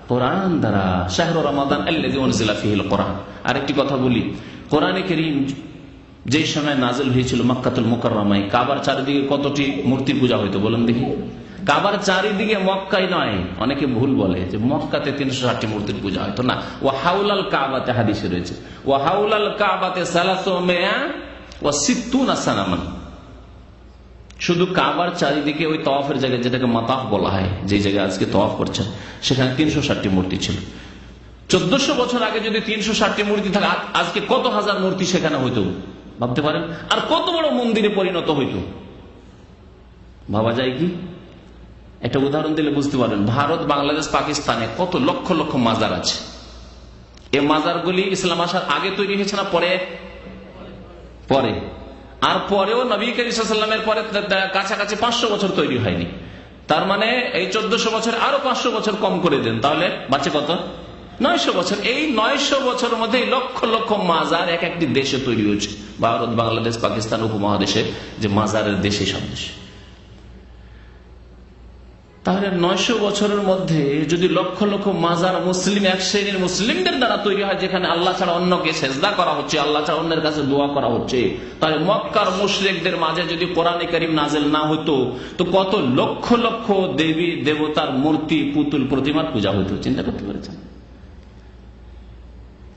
কোরআন দ্বারা। শাহরু রমাদান আল্লাযী উনজিলা ফীহিল কোরআন। আরেকটি কথা বলি, কোরআনে কারীম যে সময় নাযিল হয়েছিল মক্কাতুল মুকাররমায়, কাবার চারিদিকে কতটি মূর্তি পূজা হইতো বলেন দেখি? কাবার চারিদিকে, মক্কায় নয়। অনেকে ভুল বলে যে মক্কাতে 360টি মূর্তির পূজা হয়তো না। ওয়া হাউলাল কাবাতে হাদিসে রয়েছে, ওয়া হাউলাল কাবাতে 360 সানামান। শুধু কাবার চারিদিকে ওই তওয়াফের জায়গায়, যেটাকে মাতাফ বলা হয়, যে জায়গায় আজকে তওয়াফ করছেন, সেখানে 360টি মূর্তি ছিল। 1400 বছর আগে যদি 360টি মূর্তি থাকে, আজকে কত হাজার মূর্তি সেখানে হইতো ভাবতে পারেন? আর কত বড় মন্দিরে পরিণত হইতো ভাবা যায় কি? একটা উদাহরণ দিলে বুঝতে পারবেন। ভারত, বাংলাদেশ, পাকিস্তানে কত লক্ষ লক্ষ মাজার আছে। এই মাজারগুলি ইসলাম আসার আগে তৈরি হয়েছে না পরে? পরে। আর পরেও নবী করিম সাল্লাল্লাহু আলাইহি ওয়াসাল্লামের পরে কাছাকাছি 500 বছর তৈরি হয়নি। তার মানে এই 1400 বছর আরো 500 বছর কম করে দেন, তাহলে বাঁচে কত? 900 বছর। এই 900 বছরের মধ্যে লক্ষ লক্ষ মাজার এক একটি দেশে তৈরি হয়েছে। ভারত, বাংলাদেশ, পাকিস্তান উপমহাদেশে যে মাজারের দেশে, সব দেশে। তাহলে 900 বছরের মধ্যে যদি লক্ষ লক্ষ মাজার মুসলিম, এক শ্রেণীর মুসলিমদের দ্বারা তৈরি হয়, যেখানে আল্লাহ ছাড়া অন্যকে সেজদা করা হচ্ছে, আল্লাহ ছাড়া অন্যের কাছে দোয়া করা হচ্ছে, তাহলে মক্কার মুশরিকদের মাঝে যদি কোরআন কারীম নাযিল না হতো, তো কত লক্ষ লক্ষ দেবী দেবতার মূর্তি, পুতুল, প্রতিমার পূজা হতো। চিন্তা করতে পেরেছেন?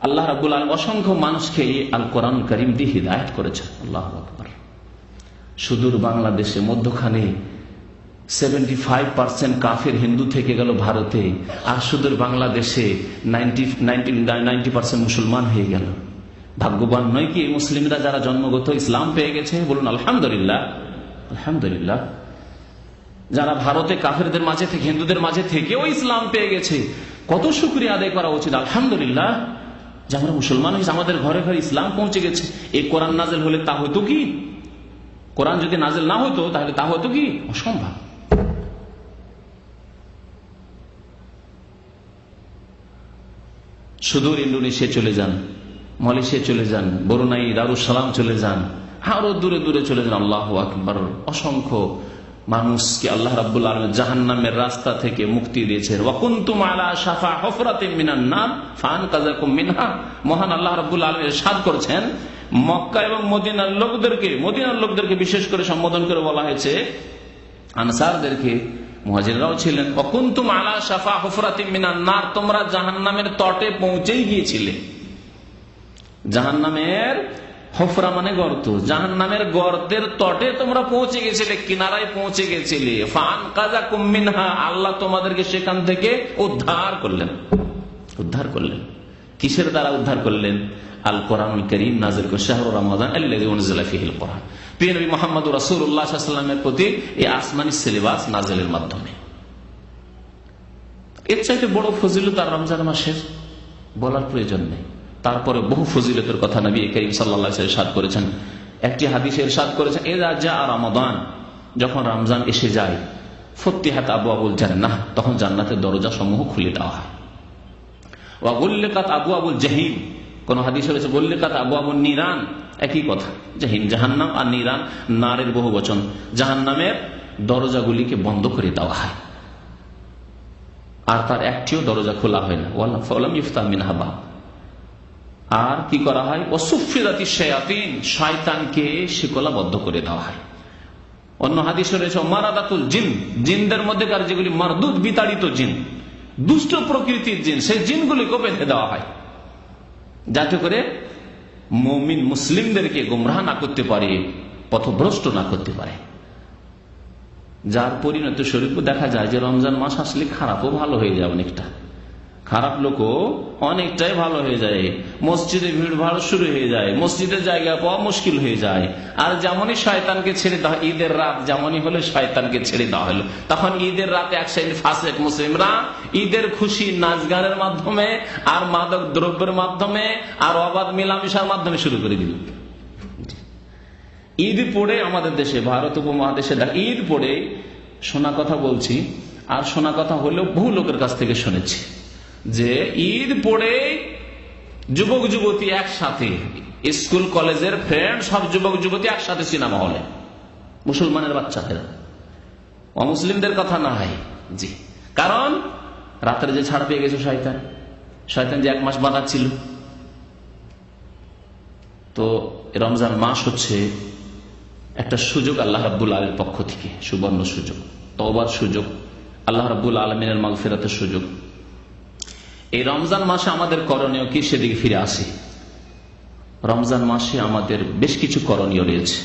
আল্লাহ রাব্বুল আলামিন অসংখ্য মানুষকে আল কোরআন কারীম দিয়ে হিদায়াত করেছেন। আল্লাহু আকবার। সুদূর বাংলাদেশে মধ্যখানে 75% কাফের হিন্দু থেকে গেল ভারতে, আর সুদূর বাংলাদেশে 90% মুসলমান হয়ে গেল। ভাগ্যবান নয় কি এই মুসলিমরা, যারা জন্মগত ইসলাম পেয়ে গেছে? বলুন আলহামদুলিল্লাহ, আলহামদুলিল্লাহ। যারা ভারতে কাফেরদের মাঝে থেকে, হিন্দুদের মাঝে থেকেও ইসলাম পেয়ে গেছে, কত শুকরিয়া আদায় করা উচিত। আলহামদুলিল্লাহ যে আমরা মুসলমান হয়েছি, আমাদের ঘরে ঘরে ইসলাম পৌঁছে গেছে। এই কোরআন নাযিল হলে তা হতো কি? কোরআন যদি নাযিল না হতো তাহলে তা হতো কি? অসম্ভব। সুদূর ইন্দোনেশিয়া চলে যান, মালয়েশিয়া চলে যান, বরুনাই, দারুসালাম চলে যান, আরো দূরে দূরে চলে যান। আল্লাহু আকবার। অসংখ্য মানুষকে আল্লাহ রাব্বুল আলামিন জাহান্নামের রাস্তা থেকে মুক্তি দিয়েছেন। ওয়া কুনতুম আলা শাফা হুফরাতিন মিনান নার ফাআনকাযাকুম মিনহা। মহান আল্লাহ রাব্বুল আলামিন ইরশাদ করেছেন, মক্কা এবং মদিনার লোকদেরকে বিশেষ করে সম্বোধন করে বলা হয়েছে, আনসারদেরকে, মুহাজিররাও ছিলেন। ওয়া কুনতুম আলা শাফা হুফরাতিন মিনান নার, তোমরা জাহান্নামের তটে পৌঁছেই গিয়েছিলে। জাহান্নামের হুফরা মানে গর্ত, জাহান্নামের গর্তের তটে তোমরা পৌঁছে গেছিলে, কিনারায় পৌঁছে গেছিলে। ফাআনকাযাকুম মিনহা, আল্লাহ তোমাদেরকে সেখান থেকে উদ্ধার করলেন। উদ্ধার করলেন কিসের দ্বারা? উদ্ধার করলেন আল কোরআনুল কারীম নাযিল করে, শাহরু রমাদান আল্লাযী উনজিলা ফীহিল কোরআন। প্রিয় নবী মুহাম্মদুর রাসূলুল্লাহ সাল্লাল্লাহু আলাইহি ওয়াসাল্লামের প্রতি এই আসমানী সিলেবাস নাযিলের মাধ্যমে। এর চাইতে বড় ফজিলত আর রমজান মাসের বলার প্রয়োজন নেই। তারপরে বহু ফজিলতের কথা নবী করিম সাল্লাল্লাহু আলাইহি ওয়াসাল্লাম ইরশাদ করেছেন। একটি হাদিসে ইরশাদ করেছেন, ইযা জাআ রমাদান, যখন রমজান এসে যায়, ফুতিহাত আবওয়াবুল জান্নাহ, তখন জান্নাতের দরজা সমূহ খুলে দেওয়া হয়। ওয়া গুল্লিকাত আবওয়াবুল জাহিম, কোন হাদিসে রয়েছে গুল্লিকাত আবওয়াবুন নিরান, একই কথা। জাহান্নাম আর নিরান, নারের বহু বচন। জাহান্নামের দরজাগুলিকে বন্ধ করে দেওয়া হয় আর তার একটিও দরজা খোলা হয় না। ওয়ালাম ইফতাহ মিনহা বাব। আর কি করা হয়? ওয়াসুফিদাতি শায়াতিন, শয়তানকে শিকলাবদ্ধ করে দেওয়া হয়। অন্য হাদিসে রয়েছে মারাদাতুল জিন, জিনদের মধ্যেকার যেগুলি মারদুদ বিতাড়িত জিন, দুষ্ট প্রকৃতির জিন, সেই জিনগুলিকে বেঁধে দেওয়া হয় যাতে করে মুমিন মুসলিমদেরকে গোমরাহ না করতে পারে, পথভ্রষ্ট না করতে পারে। যার পরিণত স্বরূপ দেখা যায় যে রমজান মাস আসলে খারাপও ভালো হয়ে যায়, অনেকটা খারাপ লোকও অনেকটাই ভালো হয়ে যায়। মসজিদে ভিড় ভাড় শুরু হয়ে যায়, মসজিদের জায়গা পাওয়া মুশকিল হয়ে যায়। আর যেমনই শয়তানকে ছেড়ে দেওয়া, ঈদের রাত যেমনই হলে শয়তানকে ছেড়ে দেওয়া হলো, তখন ঈদের রাতে এক শ্রেণীর ফাসেক মুসলিমরা ঈদের খুশি নাচ গানের মাধ্যমে আর মাদক দ্রব্যের মাধ্যমে আর অবাধ মেলামেশার মাধ্যমে শুরু করে দিল। ঈদ পড়ে আমাদের দেশে, ভারত উপমহাদেশে ঈদ পড়ে শোনা কথা বলছি, আর শোনা কথা হলেও বহু লোকের কাছ থেকে শুনেছি যে ঈদ পড়ে যুবক যুবতী একসাথে, স্কুল কলেজের ফ্রেন্ড সব যুবক যুবতী একসাথে সিনেমা হলে, মুসলমানের বাচ্চাদের, অমুসলিমদের কথা না হয়। জি, কারণ রাতের যে ছাড় পেয়ে গেছে শয়তান, শয়তান যে 1 মাস বানাচ্ছিল। তো রমজান মাস হচ্ছে একটা সুযোগ আল্লাহ রাব্বুল আলামিনের পক্ষ থেকে, সুবর্ণ সুযোগ, তওবার সুযোগ, আল্লাহ রাব্বুল আলামিনের মাগফিরাতের সুযোগ। এই রমজান মাসে আমাদের করণীয় কি, সেদিকে ফিরে আসি। রমজান মাসে আমাদের বেশ কিছু করণীয় রয়েছে।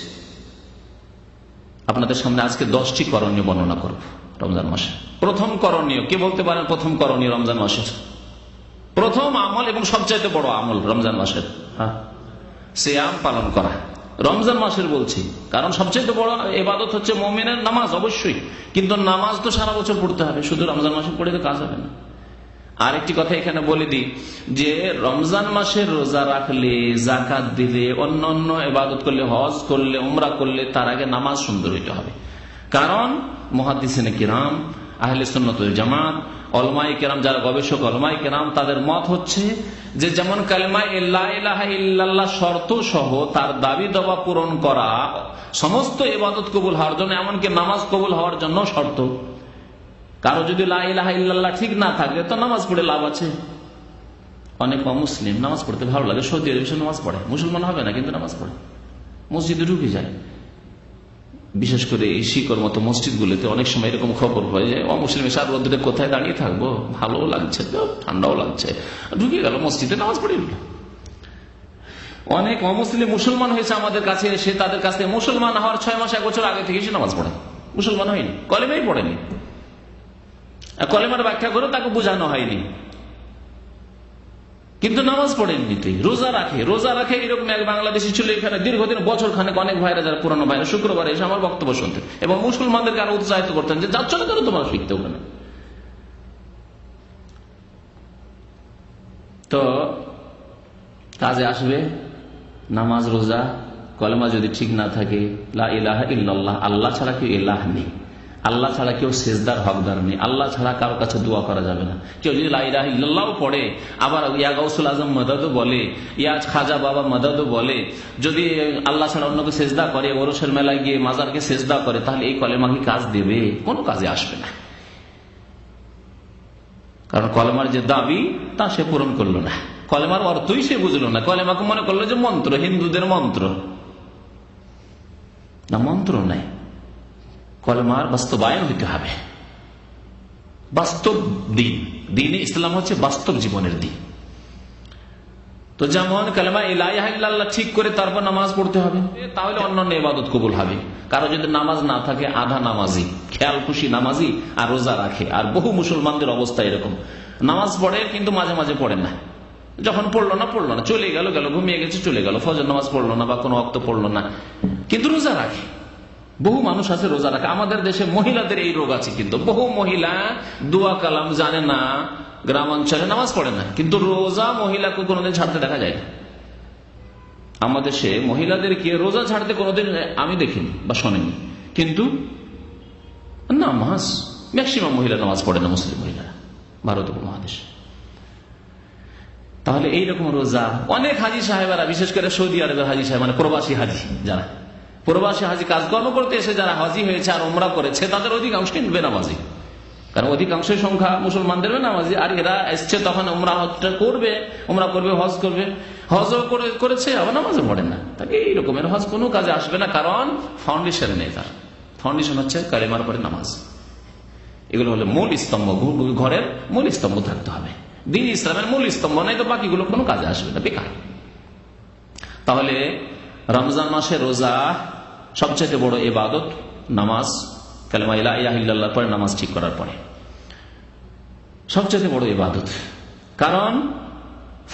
আপনাদের সামনে আজকে 10টি করণীয় বর্ণনা করব রমজান মাসে। প্রথম করণীয়, কে বলতে পারেন প্রথম করণীয় রমজান মাসের? প্রথম আমল এবং সবচাইতে বড় আমল রমজান মাসের, সিয়াম পালন করা। রমজান মাসের বলছি কারণ সবচেয়ে বড় ইবাদত হচ্ছে মুমিনের নামাজ, অবশ্যই। কিন্তু নামাজ তো সারা বছর পড়তে হবে, শুধু রমজান মাসে পড়ে তো কাজ হবে না। আর একটি কথা এখানে বলে দিই যে রমজান মাসে রোজা রাখলে, যাকাত দিলে, অন্য অন্য ইবাদত করলে, হজ করলে, উমরা করলে তার আগে নামাজ সুন্দর হইতে হবে। কারণ মুহাদ্দিসিনে কিরাম, আহলে সুন্নাত ওয়াল জামাত, উলামায়ে কিরাম, যারা গবেষক উলামায়ে কিরাম, তাদের মত হচ্ছে যে যেমন কালেমা লা ইলাহা ইল্লাল্লাহ শর্ত সহ তার দাবি দাওয়া পূরণ করা সমস্ত ইবাদত কবুল হওয়ার জন্য, এমনকি নামাজ কবুল হওয়ার জন্য শর্ত। কারো যদি লা ইলাহা ইল্লাল্লাহ ঠিক না থাকে তো নামাজ পড়ে লাভ আছে। অনেক অমুসলিম নামাজ পড়তে ভালো লাগে, সৌদি আরবে নামাজ পড়ে, মুসলমান হবে না কিন্তু নামাজ পড়ে, মসজিদে ঢুকে যায়। বিশেষ করে এই শিকর মতো মসজিদগুলোতে অনেক সময় এরকম খবর হয় যে অমুসলিম সার রোদ্রে কোথায় দাঁড়িয়ে থাকবো, ভালো লাগছে, ঠান্ডাও লাগছে, ঢুকে গেল মসজিদে, নামাজ পড়ে গেল। অনেক অমুসলিম মুসলমান হয়েছে আমাদের কাছে এসে, তাদের কাছে মুসলমান হওয়ার 6 মাস 1 বছর আগে থেকে সে নামাজ পড়ে, মুসলমান হয়নি, কলেমাই পড়েনি, কলেমার ব্যাখ্যা করে তাকে বোঝানো হয়নি, কিন্তু নামাজ পড়ে এমনিতেই। রোজা রাখে এরকম এক বাংলাদেশি ছিল এখানে দীর্ঘদিন, বছর খানেক, অনেক ভাইরা যারা পুরানো ভাইরা শুক্রবারে এসে আমার বক্তব্য শুনতেন এবং মুসলমানদেরকে আরো উৎসাহিত করতেন যে যাচ্ছ না কেন তোমরা শিখতে ওখানে। তো কাজে আসবে নামাজ, রোজা, কলেমা যদি ঠিক না থাকে, লা ইলাহা ইল্লাল্লাহ, আল্লাহ ছাড়া কেউ ইলাহ নেই, আল্লাহ ছাড়া কেউ সেজদার হকদার নেই, আল্লাহ ছাড়া কারো কাছে দোয়া করা যাবে না। কেউ যদি লা ইলাহা ইল্লাল্লাহ পড়ে, আবার ইয়া গাউসুল আজম মদদও বলে, ইয়া খাজা বাবা মদদও বলে, যদি আল্লাহ ছাড়া অন্যকে সেজদা করে, ওরসের মেলায় গিয়ে মাজারকে সেজদা করে, তাহলে এই কলেমা কি কাজ দেবে? কোনো কাজে আসবে না। কারণ কলেমার যে দাবি তা সে পূরণ করলো না, কলেমার অর্থই সে বুঝলো না, কলেমাকে মনে করলো যে মন্ত্র, হিন্দুদের মন্ত্র না, মন্ত্র নাই। কলেমার বাস্তবায়ন হইতে হবে, বাস্তব দিন। দিনে ইসলাম হচ্ছে বাস্তব জীবনের দিন। তো যেমন কালেমা লা ইলাহা ইল্লাল্লাহ ঠিক করে তারপর নামাজ পড়তে হবে, তাহলে অন্যান্য ইবাদত কবুল হবে। কারো যদি নামাজ না থাকে, আধা নামাজি, খেয়াল খুশি নামাজি আর রোজা রাখে, আর বহু মুসলমানদের অবস্থা এরকম, নামাজ পড়ে কিন্তু মাঝে মাঝে পড়ে না, যখন পড়লো না, চলে গেল, ঘুমিয়ে গেছে, চলে গেল, ফজর নামাজ পড়লো না বা কোনো ওয়াক্ত পড়লো না, কিন্তু রোজা রাখে। বহু মানুষ আছে রোজা রাখে। আমাদের দেশে মহিলাদের এই রোগ আছে, কিন্তু বহু মহিলা দোয়া কালাম জানে না, গ্রামাঞ্চলে নামাজ পড়ে না, কিন্তু রোজা মহিলাকে কোনোদিন ছাড়তে দেখা যায় না। আমাদের দেশে মহিলাদেরকে রোজা ছাড়তে কোনোদিন আমি দেখিনি বা শোনেনি, কিন্তু নামাজ ম্যাক্সিমাম মহিলা নামাজ পড়ে না, মুসলিম মহিলারা ভারত উপমহাদেশে। তাহলে এইরকম রোজা অনেক হাজি সাহেবেরা, বিশেষ করে সৌদি আরবের হাজি সাহেব, মানে প্রবাসী হাজি, যারা প্রবাসী হাজি কাজকর্ম করতে এসে যারা হাজি হয়েছে আর ওমরা করেছে, তাদের অধিকাংশই বেনামাজি। কারণ অধিকাংশ সংখ্যা মুসলমানদের বেনামাজি, আর এরা এসছে তখন ওমরা হজটা করবে, ওমরা করবে, হজ করবে, হজও করেছে, আবার নামাজও পড়ে না। তাকে এই রকমের হজ কোনো কাজে আসবে না, কারণ ফাউন্ডেশন নেই। তার ফাউন্ডেশন হচ্ছে কালেমার পরে নামাজ। এগুলো হলো মূল স্তম্ভ, ঘরের মূল স্তম্ভ থাকতে হবে। দিন ইসলামের মূল স্তম্ভ নেই তো বাকিগুলো কোনো কাজে আসবে না, বেকার। তাহলে রমজান মাসে রোজা সবচেয়ে বড় ইবাদত নামাজ, কালেমা লা ইলাহা ইল্লাল্লাহর পরে নামাজ ঠিক করার পরে সবচেয়ে বড় ইবাদত। কারণ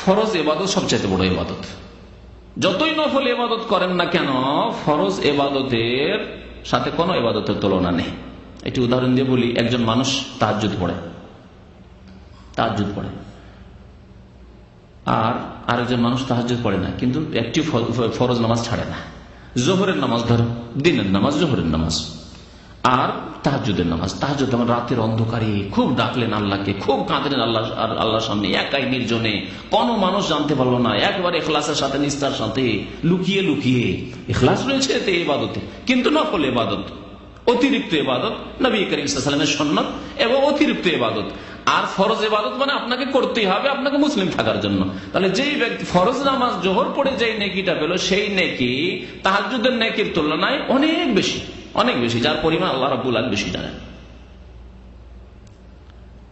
ফরজ ইবাদত সবচেয়ে বড় ইবাদত। যতই নফল ইবাদত করেন না কেন, ফরজ ইবাদতের সাথে কোনো ইবাদতের তুলনা নেই। একটি উদাহরণ দিয়ে বলি, একজন মানুষ তাহাজ্জুদ পড়ে, আর আরেকজন মানুষ তাহাজ্জুদ পড়ে না, কিন্তু একটি ফরজ নামাজ ছাড়ে না। জোহরের নামাজ ধরো, দিনের নামাজ, জোহরের নামাজ আর তাহাজ্জুদের নামাজ। তাহাজ্জুদ মানে রাতের অন্ধকারে খুব ডাকলেন আল্লাহকে, খুব কাঁদলেন আল্লাহর সামনে, একাই নির্জনে, কোনো মানুষ জানতে পারলো না, একবারে ইখলাসের সাথে, নিষ্ঠার সাথে, লুকিয়ে লুকিয়ে। ইখলাস রয়েছে এতে ইবাদতে, কিন্তু নফল ইবাদত, অতিরিক্ত ইবাদত, নবী করিম সাল্লাল্লাহু আলাইহি ওয়াসাল্লামের সুন্নাত এবং অতিরিক্ত ইবাদত। আর ফরজ ইবাদত মানে আপনাকে করতেই হবে, আপনাকে মুসলিম থাকার জন্য। তাহলে যেই ব্যক্তি ফরজ নামাজ জোহর পড়ে যেই নেকিটা পেল, সেই নেকি তাহাজ্জুদের নেকির তুলনায় অনেক বেশি, অনেক বেশি, যার পরিমাণ আল্লাহ রাব্বুল আলামিন বেশি জানেন।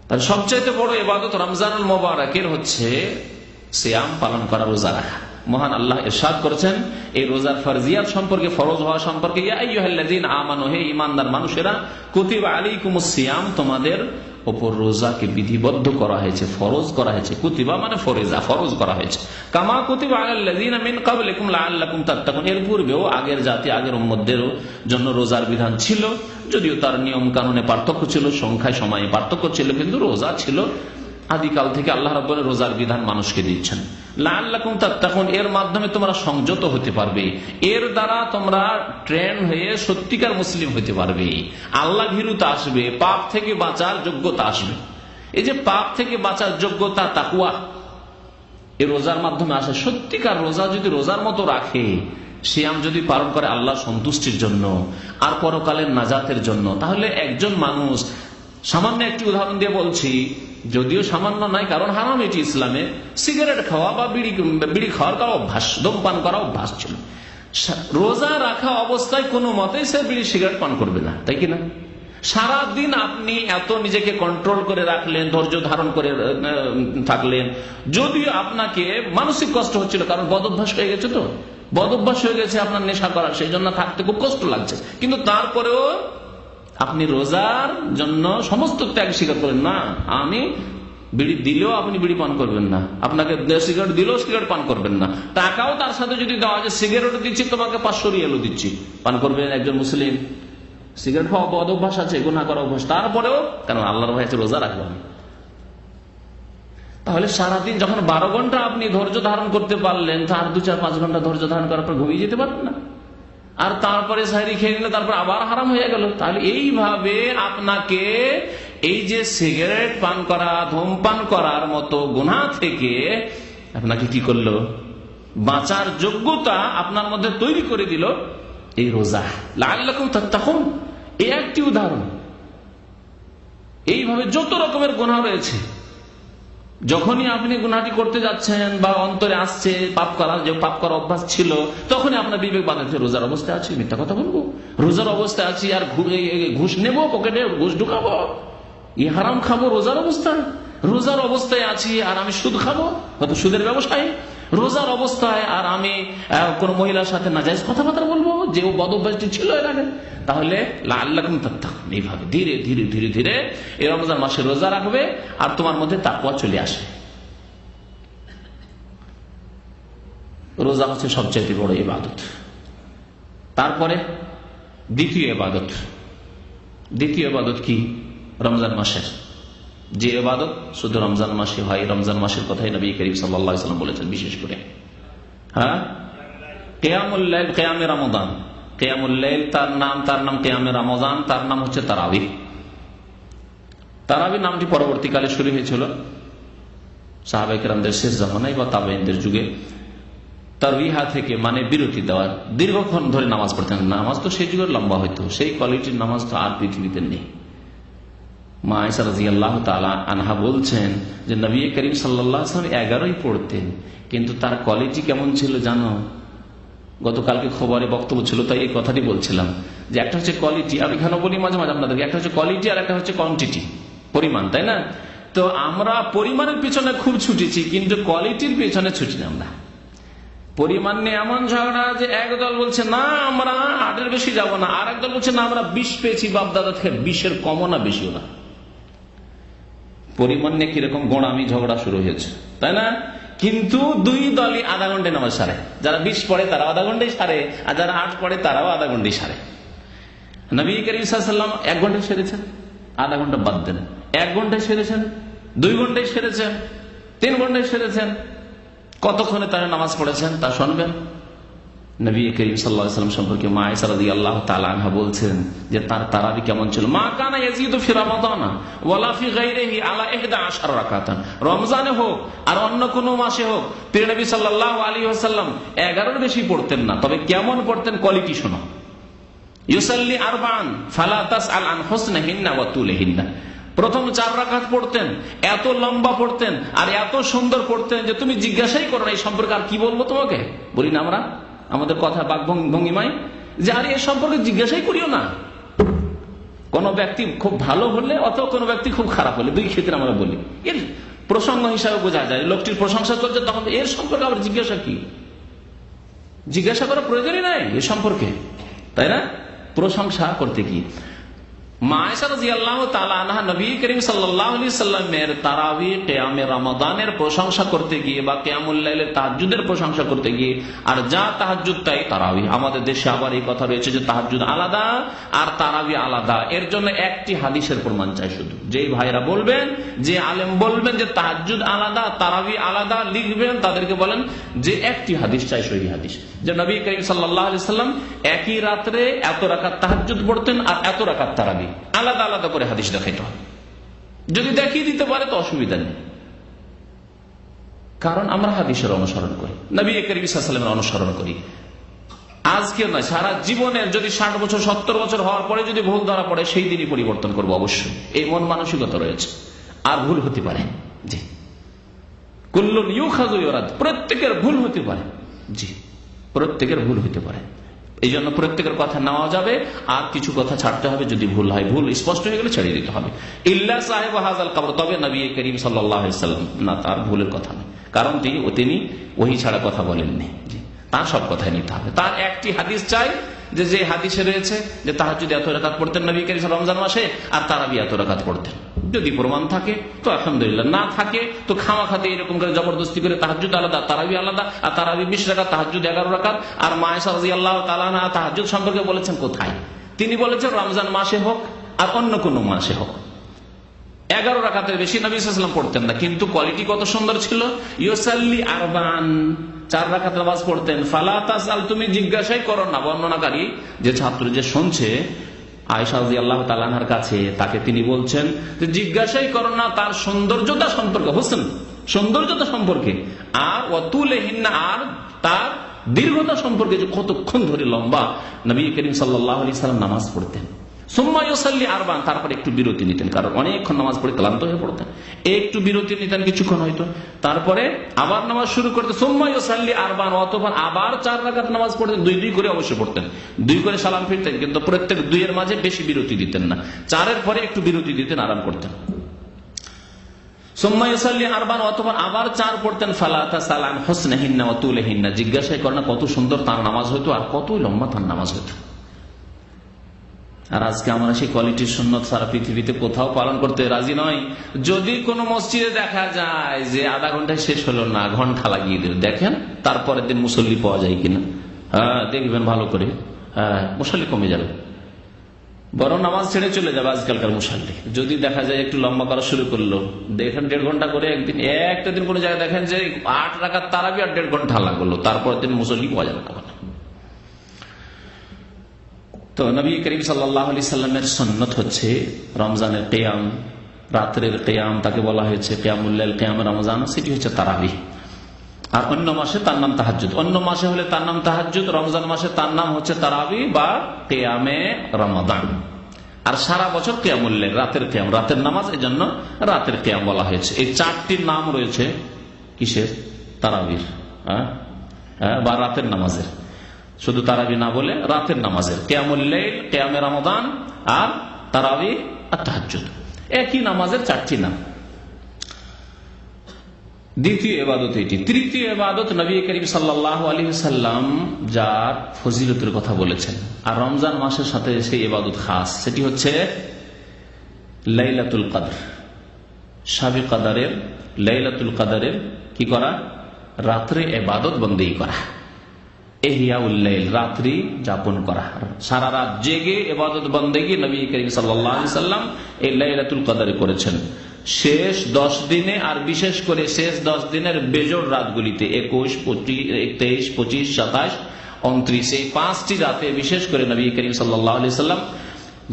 তাহলে সবচাইতে বড় ইবাদত রমজানুল মুবারকের হচ্ছে সিয়াম পালন করা, রোজা রাখা। মহান আল্লাহ ইরশাদ করেছেন এই রোজার ফরজিয়াত সম্পর্কে, ফরজ হওয়া সম্পর্কে, ইয়া আইয়ুহাল্লাযীনা আমানু, হে ঈমানদার মানুষেরা, কুতিবা আলাইকুমুস সিয়াম, তোমাদের উপর রোজাকে বিধিবদ্ধ করা হয়েছে, ফরজ করা হয়েছে। কুতিবা মানে ফরজা, ফরজ করা হয়েছে। কামা কুতিবা আলাল্লাযীনা মিন ক্বাবলিকুম লাআল্লাকুম তাত্তাকুন, এর পূর্বেও আগের জাতি, আগের উম্মতদের জন্য রোজার বিধান ছিল, যদিও তার নিয়ম কানুনে পার্থক্য ছিল, সংখ্যায় সময়ে পার্থক্য ছিল, কিন্তু রোজা ছিল আদিকাল থেকে। আল্লাহ রাব্বুল আলামিন রোজার বিধান মানুষকে দিচ্ছেন, লাআল্লাকুম তাত্তাকুন, এর মাধ্যমে তোমরা সংযত হতে পারবে, এর দ্বারা তোমরা ট্রেন হয়ে সত্যিকার মুসলিম হতে পারবে, আল্লাহ ভীরুতা আসবে, পাপ থেকে বাঁচার যোগ্যতা আসবে। এই যে পাপ থেকে বাঁচার যোগ্যতা, তাকওয়া, এই রোজার মাধ্যমে আসে। সত্যিকার রোজা যদি রোজার মতো রাখে, সিয়াম যদি পালন করে আল্লাহ সন্তুষ্টির জন্য আর পরকালের নাজাতের জন্য, তাহলে একজন মানুষ, সামান্য একটি উদাহরণ দিয়ে বলছি, যদিও সামান্য নয়, কারণ হারাম এটি ইসলামে, সিগারেট খাওয়া বা বিড়ি খাওয়ার কারো অভ্যাস, ধূমপান করা অভ্যাস ছিল। রোজা রাখা অবস্থায় কোনো মতেই সে বিড়ি সিগারেট পান করবে না, তাই কিনা? সারাদিন আপনি এত নিজেকে কন্ট্রোল করে রাখলেন, ধৈর্য ধারণ করে থাকলেন, যদিও আপনাকে মানসিক কষ্ট হচ্ছিল, কারণ বদঅভ্যাস হয়ে গেছে, তো বদঅভ্যাস হয়ে গেছে আপনার নেশা করার, সেই জন্য থাকতে খুব কষ্ট লাগছে, কিন্তু তারপরেও আপনি রোজার জন্য সমস্ত ত্যাগ স্বীকার করেন। না, আমি বিড়ি দিলেও আপনি বিড়ি পান করবেন না, আপনাকে সিগারেট দিলেও সিগারেট পান করবেন না, টাকাও তার সাথে যদি দেওয়া যায়, সিগারেট দিচ্ছি তোমাকে 500 রিয়ালও দিচ্ছি, পান করবেন একজন মুসলিম? সিগারেট খাওয়া বদ অভ্যাস আছে, গুনাহ করা অভ্যাস, তারপরেও কেন আল্লাহর ভয়ে রোজা রাখবো আমি। তাহলে সারাদিন যখন 12 ঘন্টা আপনি ধৈর্য ধারণ করতে পারলেন, তার 2-4-5 ঘন্টা ধৈর্য ধারণ করার পর ঘুমিয়ে যেতে পারবেন না, আর তারপরে সাহরি খেয়ে নিলে তারপর আবার হারাম হয়ে গেল। তাহলে এইভাবে আপনাকে এই যে সিগারেট পান করা, ধূমপান করার মতো গুনাহ থেকে আপনাকে কি করলো? বাঁচার যোগ্যতা আপনার মধ্যে তৈরি করে দিল এই রোজা। লাআল্লাকুম তাত্তাকুন, এই একটি উদাহরণ। এইভাবে যত রকমের গুনাহ রয়েছে, যখনই আপনি গুনাহটি করতে যাচ্ছেন বা অন্তরে আসছে পাপ করা, যে পাপ করার অভ্যাস ছিল, তখনই আপনার বিবেক বাঁধাচ্ছে, রোজার অবস্থায় আছি, মিথ্যা কথা বলবো, রোজার অবস্থায় আছি আর ঘুষ নেব, পকেটে ঘুষ ঢুকাবো, ই হারাম খাবো রোজার অবস্থায়, রোজার অবস্থায় আছি আর আমি সুদ খাবো, হয়তো সুদের ব্যবসায়, রোজার অবস্থায় আর আমি কোন মহিলার সাথে নাজায়েজ কথাবার্তা বলবো, যে বদ অভ্যাসটি ছিল এর আগে। তাহলে লাআল্লাকুম তাত্তাকুন, এইভাবে ধীরে ধীরে ধীরে ধীরে এই রমজান মাসে রোজা রাখবে আর তোমার মধ্যে তাকওয়া চলে আসে। রোজা হচ্ছে সবচেয়ে বড় ইবাদত। তারপরে দ্বিতীয় ইবাদত কি? রমজান মাসের যে ইবাদত শুধু রমজান মাসে হয়, রমজান মাসের কথাই নবী করিম সাল্লাল্লাহু আলাইহি ওয়াসাল্লাম বলেছেন বিশেষ করে। কিয়ামুল লাইল, কিয়ামে রমাদান। কিয়ামুল লাইল তার নাম কিয়ামে রমাদান, তার নাম হচ্ছে তারাবিহ। তারাবিহ নামটি পরবর্তীকালে শুরু হয়েছিল সাহাবায়ে কেরামদের শেষ জামানায় বা তাবেঈনদের যুগে তারবিহা থেকে মানে বিরতি দেওয়ার, দীর্ঘক্ষণ ধরে নামাজ পড়তেন। নামাজ তো সেই যুগের লম্বা হইতো, সেই কোয়ালিটির নামাজ তো আর পৃথিবীতে নেই। মা আয়েশা রাদিয়াল্লাহু তাআলা আনহা বলছেন যে নবী করিম সাল্লাল্লাহু আলাইহি ওয়াসাল্লাম 11ই পড়তেন, কিন্তু তার কোয়ালিটি কেমন ছিল জানো? গতকালকে খবরে বক্তব্য ছিল, তাই এই কথাটি বলছিলাম যে একটা হচ্ছে কোয়ালিটি, আমি এখানে বলি মাঝে মাঝে আপনাদেরকে, একটা হচ্ছে কোয়ালিটি আর একটা হচ্ছে কোয়ান্টিটি, পরিমাণ, তাই না? তো আমরা পরিমাণের পিছনে খুব ছুটেছি, কিন্তু কোয়ালিটির পিছনে ছুটি না। আমরা পরিমাণ নিয়ে এমন ঝগড়া যে একদল বলছে না আমরা 8-এর বেশি যাব না, আর একদল বলছে না আমরা 20 পেয়েছি বাপদাদা থেকে, 20-এর কমও না বেশিও না। পরিমাণ নিয়ে কিরকম গোড়ামি ঝগড়া শুরু হয়েছে, তাই না? কিন্তু দুই দলই আধা ঘন্টায় নামাজ সারে। যারা 20 পড়ে তারাও আধা ঘন্টায় সারে, আর যারা 8 পড়ে তারাও আধা ঘন্টায় সারে। নবী করিম সাল্লাল্লাহু আলাইহি ওয়াসাল্লাম 1 ঘন্টায় সেরেছেন, আধা ঘন্টা বাদ দেন, 1 ঘন্টায় সেরেছেন, 2 ঘন্টায় সেরেছেন, 3 ঘন্টায় সেরেছেন। কতক্ষণে তারা নামাজ পড়েছেন তা শুনবেন। নবী করিম সাল্লাল্লাহু আলাইহি ওয়াসাল্লাম সম্পর্কে মা আয়েশা রাদিয়াল্লাহু তাআলা আনহা বলছেন যে তার তারাবি কেমন ছিল। মা কানা ইয়াজিদু ফি রমাদান ওয়ালা ফি গায়রিহি আলা 11 রাকাতান। রমজানে হোক আর অন্য কোন মাসে হোক প্রিয় নবী সাল্লাল্লাহু আলাইহি ওয়াসাল্লাম 11-এর বেশি পড়তেন না। তবে কেমন পড়তেন কোয়ালিটি শোনো। ইউসাল্লি আরবান ফালা তাসআল আন হুসনিহিন্না ওয়া তুলিহিন্না। প্রথম 4 রাকাত পড়তেন, এত লম্বা পড়তেন আর এত সুন্দর পড়তেন যে তুমি জিজ্ঞাসাই করো না এই সম্পর্কে আর কি বলবো তোমাকে। বলি না আমরা আমাদের কথা বাক ভঙ্গিমায় যে আরে এ সম্পর্কে জিজ্ঞাসাই করিও না। কোন ব্যক্তি খুব ভালো হলে অথবা কোন ব্যক্তি খুব খারাপ হলে, দুই ক্ষেত্রে আমরা বলি, এর প্রসঙ্গ হিসাবে বোঝা যায় লোকটির প্রশংসা করছে, তখন এর সম্পর্কে আবার জিজ্ঞাসা কি? জিজ্ঞাসা করার প্রয়োজনই নাই এ সম্পর্কে, তাই না? প্রশংসা করতে কি? মা আয়েশা রাদিয়াল্লাহু তাআলা আনহা নবী করিম সাল্লাল্লাহু আলাইহি সাল্লামের তারাবি কিয়ামে রমাদানের প্রশংসা করতে গিয়ে বা কিয়ামুল লাইলের তাহাজ্জুদের প্রশংসা করতে গিয়ে, আর যা তাহাজ্জুদ তাই তারাবি। আমাদের দেশে আবার এই কথা রয়েছে যে তাহাজ্জুদ আলাদা আর তারাবি আলাদা। এর জন্য একটি হাদিসের প্রমাণ চাই শুধু। যেই ভাইরা বলবেন, যে আলেম বলবেন যে তাহাজ্জুদ আলাদা তারাবি আলাদা, লিখবেন তাদেরকে বলেন যে একটি হাদিস চাই, সহিহ হাদিস, যে নবী করিম সাল্লাল্লাহু আলাইহি সাল্লাম একই রাত্রে এত রাকাত তাহাজ্জুদ পড়তেন আর এত রাকাত তারাবি, আলাদা আলাদা করে হাদিস দেখাইতে হবে। যদি দেখিয়ে দিতে পারে তো অসুবিধা নেই, কারণ আমরা হাদিসের অনুসরণ করি, নবী করিম সাল্লাল্লাহু আলাইহি ওয়াসাল্লামের অনুসরণ করি। আজকে নয়, সারা জীবনের যদি 60 বছর 70 বছর হওয়ার পরে যদি ভুল ধরা পড়ে সেই দিনই পরিবর্তন করবো অবশ্যই। এই মন মানসিকতা রয়েছে। আর ভুল হতে পারে, জি, কুল্লুন ইউখাযু ইউরাদ, প্রত্যেকের ভুল হতে পারে, জি, প্রত্যেকের ভুল হতে পারে। এই জন্য প্রত্যেকের কথা নেওয়া যাবে, আর কিছু কথা ছাড়তে হবে যদি ভুল হয়। ভুল স্পষ্ট হয়ে গেলে ছেড়ে দিতে হবে। ইল্লা সাহেব হাযাল কবর, তবে নবী করিম সাল্লাল্লাহু আলাইহি ওয়াসাল্লাম না, তার ভুলের কথা নেই, কারণ তিনি ওহী ছাড়া কথা বলেননি, তার সব কথাই নিতে হবে। তার একটি হাদিস চাই, যে হাদিসে রয়েছে যে তাহাজ্জুদ এত রাকাত পড়তেন নবী করিম রমজান মাসে, আর তারাবি এত রাকাত পড়তেন। যদি প্রমাণ থাকে তো আলহামদুলিল্লাহ, না থাকে তো খামাখাতে এরকম করে জবরদস্তি করে তাহাজ্জুদ আলাদা তারাবি আলাদা, আর তারাবি 20 রাকাত, তাহাজ্জুদ 11 রাকাত। আর মা আয়েশা রাদিয়াল্লাহু তাআলা আনহা তাহাজ্জুদ সম্পর্কে বলেছেন কোথায়? তিনি বলেছেন রমজান মাসে হোক আর অন্য কোন মাসে হোক 11 রাকাতের বেশি নবী সাল্লাল্লাহু আলাইহি ওয়াসাল্লাম পড়তেন না। কিন্তু কোয়ালিটি কত সুন্দর ছিল। ইউসাল্লি আরবান, 4 রাকাত নামাজ পড়তেন। ফালা তাসআল, তুমি জিজ্ঞাসাই করো না। বর্ণনাকারী যে ছাত্র যে শুনছে আয়েশা রাদিয়াল্লাহু তাআলা আনহার কাছে, তাকে তিনি বলছেন যে জিজ্ঞাসাই করো না তার সৌন্দর্যতা সম্পর্কে, হোসেন সৌন্দর্যতা সম্পর্কে, আর ওয়াতুলহিন্না, আর তার দীর্ঘতা সম্পর্কে, যে কতক্ষণ ধরে লম্বা নবী করিম সাল্লাল্লাহু আলাইহি সাল্লাম নামাজ পড়তেন। সুম্মা ইউসাল্লি আরবান, তারপরে একটু বিরতি নিতেন, কারণ অনেকক্ষণ নামাজ পড়ে ক্লান্ত হয়ে পড়তেন, একটু বিরতি নিতেন কিছুক্ষণ হয়তো, তারপরে আবার নামাজ শুরু করতেন। সুম্মা ইউসাল্লি আরবান, অথবা আবার 4 রাকাত নামাজ পড়তেন, 2 করে অবশ্যই পড়তেন, 2 করে সালাম ফিরতেন, কিন্তু প্রত্যেক 2 এর মাঝে বেশি বিরতি দিতেন না, 4 এর পরে একটু বিরতি দিতেন, আরাম করতেন। সুম্মা ইউসাল্লি আরবান, অথবা আবার 4 পড়তেন। ফালা তাসআল আন হুসনিহিন্না ওয়া তুলিহিন্না, জিজ্ঞাসাই করেন না কত সুন্দর তার নামাজ হতো আর কত লম্বা তার নামাজ হতো। আর আজকে আমরা সেই কোয়ালিটির সুন্নত সারা পৃথিবীতে কোথাও পালন করতে রাজি নয়। যদি কোনো মসজিদে দেখা যায় যে আধা ঘন্টায় শেষ হলো না, ঘন্টা লাগিয়ে দিল, দেখেন তারপরের দিন মুসল্লি পাওয়া যায় কিনা। হ্যাঁ, দেখবেন ভালো করে, হ্যাঁ, মুসল্লি কমে যাবে, বরং নামাজ ছেড়ে চলে যাবে আজকালকার মুসল্লি। যদি দেখা যায় একটু লম্বা করা শুরু করলো, দেখেন 1.5 ঘন্টা করে একদিন, একটা দিন কোনো জায়গায় দেখেন যে 8 রাকাত তারাবি আর 1.5 ঘন্টা লাগলো, তারপরের দিন মুসল্লি পাওয়া যাবে না। তো নবী করিম সাল্লাল্লাহু আলাইহি সাল্লামের সুন্নাত হচ্ছে রমজানের কিয়াম, রাত্রের কিয়াম তাকে বলা হয়েছে কিয়ামুল লাইল, কিয়ামে রমজান, সেটি হচ্ছে তারাবিহ। আর অন্য মাসে তার নাম তাহাজ্জুদ। অন্য মাসে হলে তার নাম তাহাজ্জুদ, রমজান মাসে তার নাম হচ্ছে তারাবিহ বা কিয়ামে রমাদান। আর সারা বছর কিয়ামুল লাইল, রাতের কিয়াম, রাতের নামাজ, এই জন্য রাতের কিয়াম বলা হয়েছে। এই 4টি নাম রয়েছে কিসের? তারাবির বা রাতের নামাজের। শুধু তারাবি না বলে রাতের নামাজের, কিয়ামুল লাইল, কিয়ামে রমাদান আর তারাবিহ আর তাহাজ্জুদ, একই নামাজের 4টি নাম। দ্বিতীয় ইবাদত এটি। তৃতীয় ইবাদত নবী করিম সাল্লাল্লাহু আলাইহি ওয়াসাল্লাম যার ফজিলতের কথা বলেছেন, আর রমজান মাসের সাথে সেই ইবাদত খাস, সেটি হচ্ছে লাইলাতুল কদর। শাবে কদরের, লাইলাতুল কদরের কি করা? রাত্রে ইবাদত বন্দেগী করা, ইহইয়াউল লাইল, রাত্রি যাপন করা, সারা রাত জেগে ইবাদত বন্দেগী নবী করিম সাল্লাল্লাহু আলাইহি ওয়াসাল্লাম এই লাইলাতুল কদরে করেছেন। শেষ 10 দিনে, আর বিশেষ করে শেষ 10 দিনের বেজোড় রাতগুলিতে 21, 23, 25, 27, 29, এই 5টি রাতে বিশেষ করে নবী করিম সাল্লাল্লাহু আলাইহি ওয়াসাল্লাম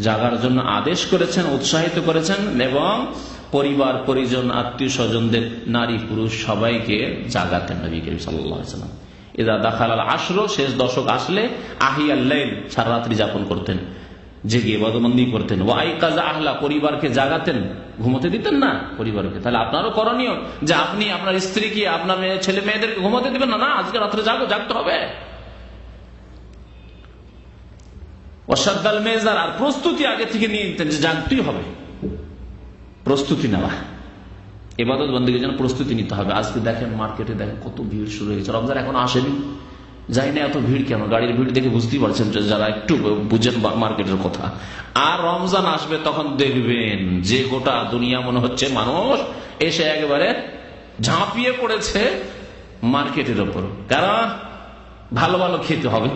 জাগার জন্য আদেশ করেছেন, উৎসাহিত করেছেন, এবং পরিবার পরিজন আত্মীয় স্বজনদের, নারী পুরুষ সবাইকে জাগাতেন নবী করিম সাল্লাল্লাহু আলাইহি ওয়াসাল্লাম। ইদা দাখালাল আশর, শেষ দশক আসলে, আহিয়াল লাইল, সারা রাত্রি যাপন করতেন, জেগে ইবাদতবন্দি করতেন। ওয়াইকাযা আহলা, পরিবারকে জাগাতেন, ঘুমোতে দিতেন না পরিবারকে। তাহলে আপনারও করণীয় যে আপনি আপনার স্ত্রীকে, আপনার ছেলে মেয়েদেরকে ঘুমোতে দিবেন না, না আজকে রাত্রে জাগতে হবে। ওয়াশাদ্দাল মেজার, আর প্রস্তুতি আগে থেকে নিয়ে নিতেন যে জাগতেই হবে, প্রস্তুতি নেওয়া, ইবাদত বন্দেগীর জন্য প্রস্তুতি নিতে হবে। আজকে দেখেন মার্কেটে, দেখেন কত ভিড় শুরু হয়েছে, রমজান এখনো আসেনি, যাই না এত ভিড় কেন? গাড়ির ভিড় দেখে বুঝতেই পারছেন যারা একটু বুঝেন মার্কেটের কথা। আর রমজান আসবে তখন দেখবেন যে গোটা দুনিয়া মনে হচ্ছে মানুষ এসে একেবারে ঝাঁপিয়ে পড়েছে মার্কেটের ওপর। কারণ ভালো ভালো খেতে হবে,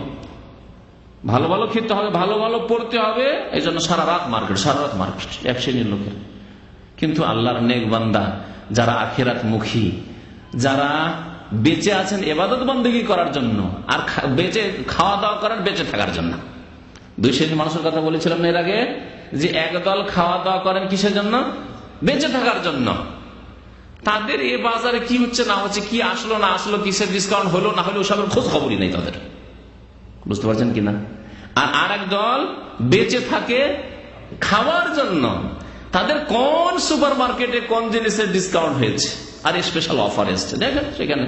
ভালো ভালো খেতে হবে, ভালো ভালো পড়তে হবে, এই জন্য সারা রাত মার্কেট, সারা রাত মার্কেট, এক শ্রেণীর লোকের। কিন্তু আল্লাহর নেক বান্দা যারা আখিরাত মুখী, যারা বেঁচে আছেন ইবাদত বন্দেগী করার জন্য, আর বেঁচে খাওয়া দাওয়া করার, বেঁচে থাকার জন্য। 2 শ্রেণীর মানুষের কথা বলেছিলাম এর আগে, যে একদল খাওয়া দাওয়া করেন কিসের জন্য? বেঁচে থাকার জন্য। তাদের এ বাজারে কি হচ্ছে না হচ্ছে, কি আসলো না আসলো, কিসের ডিসকাউন্ট হলো না হলো, ওসবের খোঁজ খবরই নেই তাদের, বুঝতে পারছেন কিনা? আর এক দল বেঁচে থাকে খাওয়ার জন্য, তাদের কোন সুপার মার্কেটে কোন জিনিসের ডিসকাউন্ট হয়েছে আর স্পেশাল অফার এসছে, দেখেন সেখানে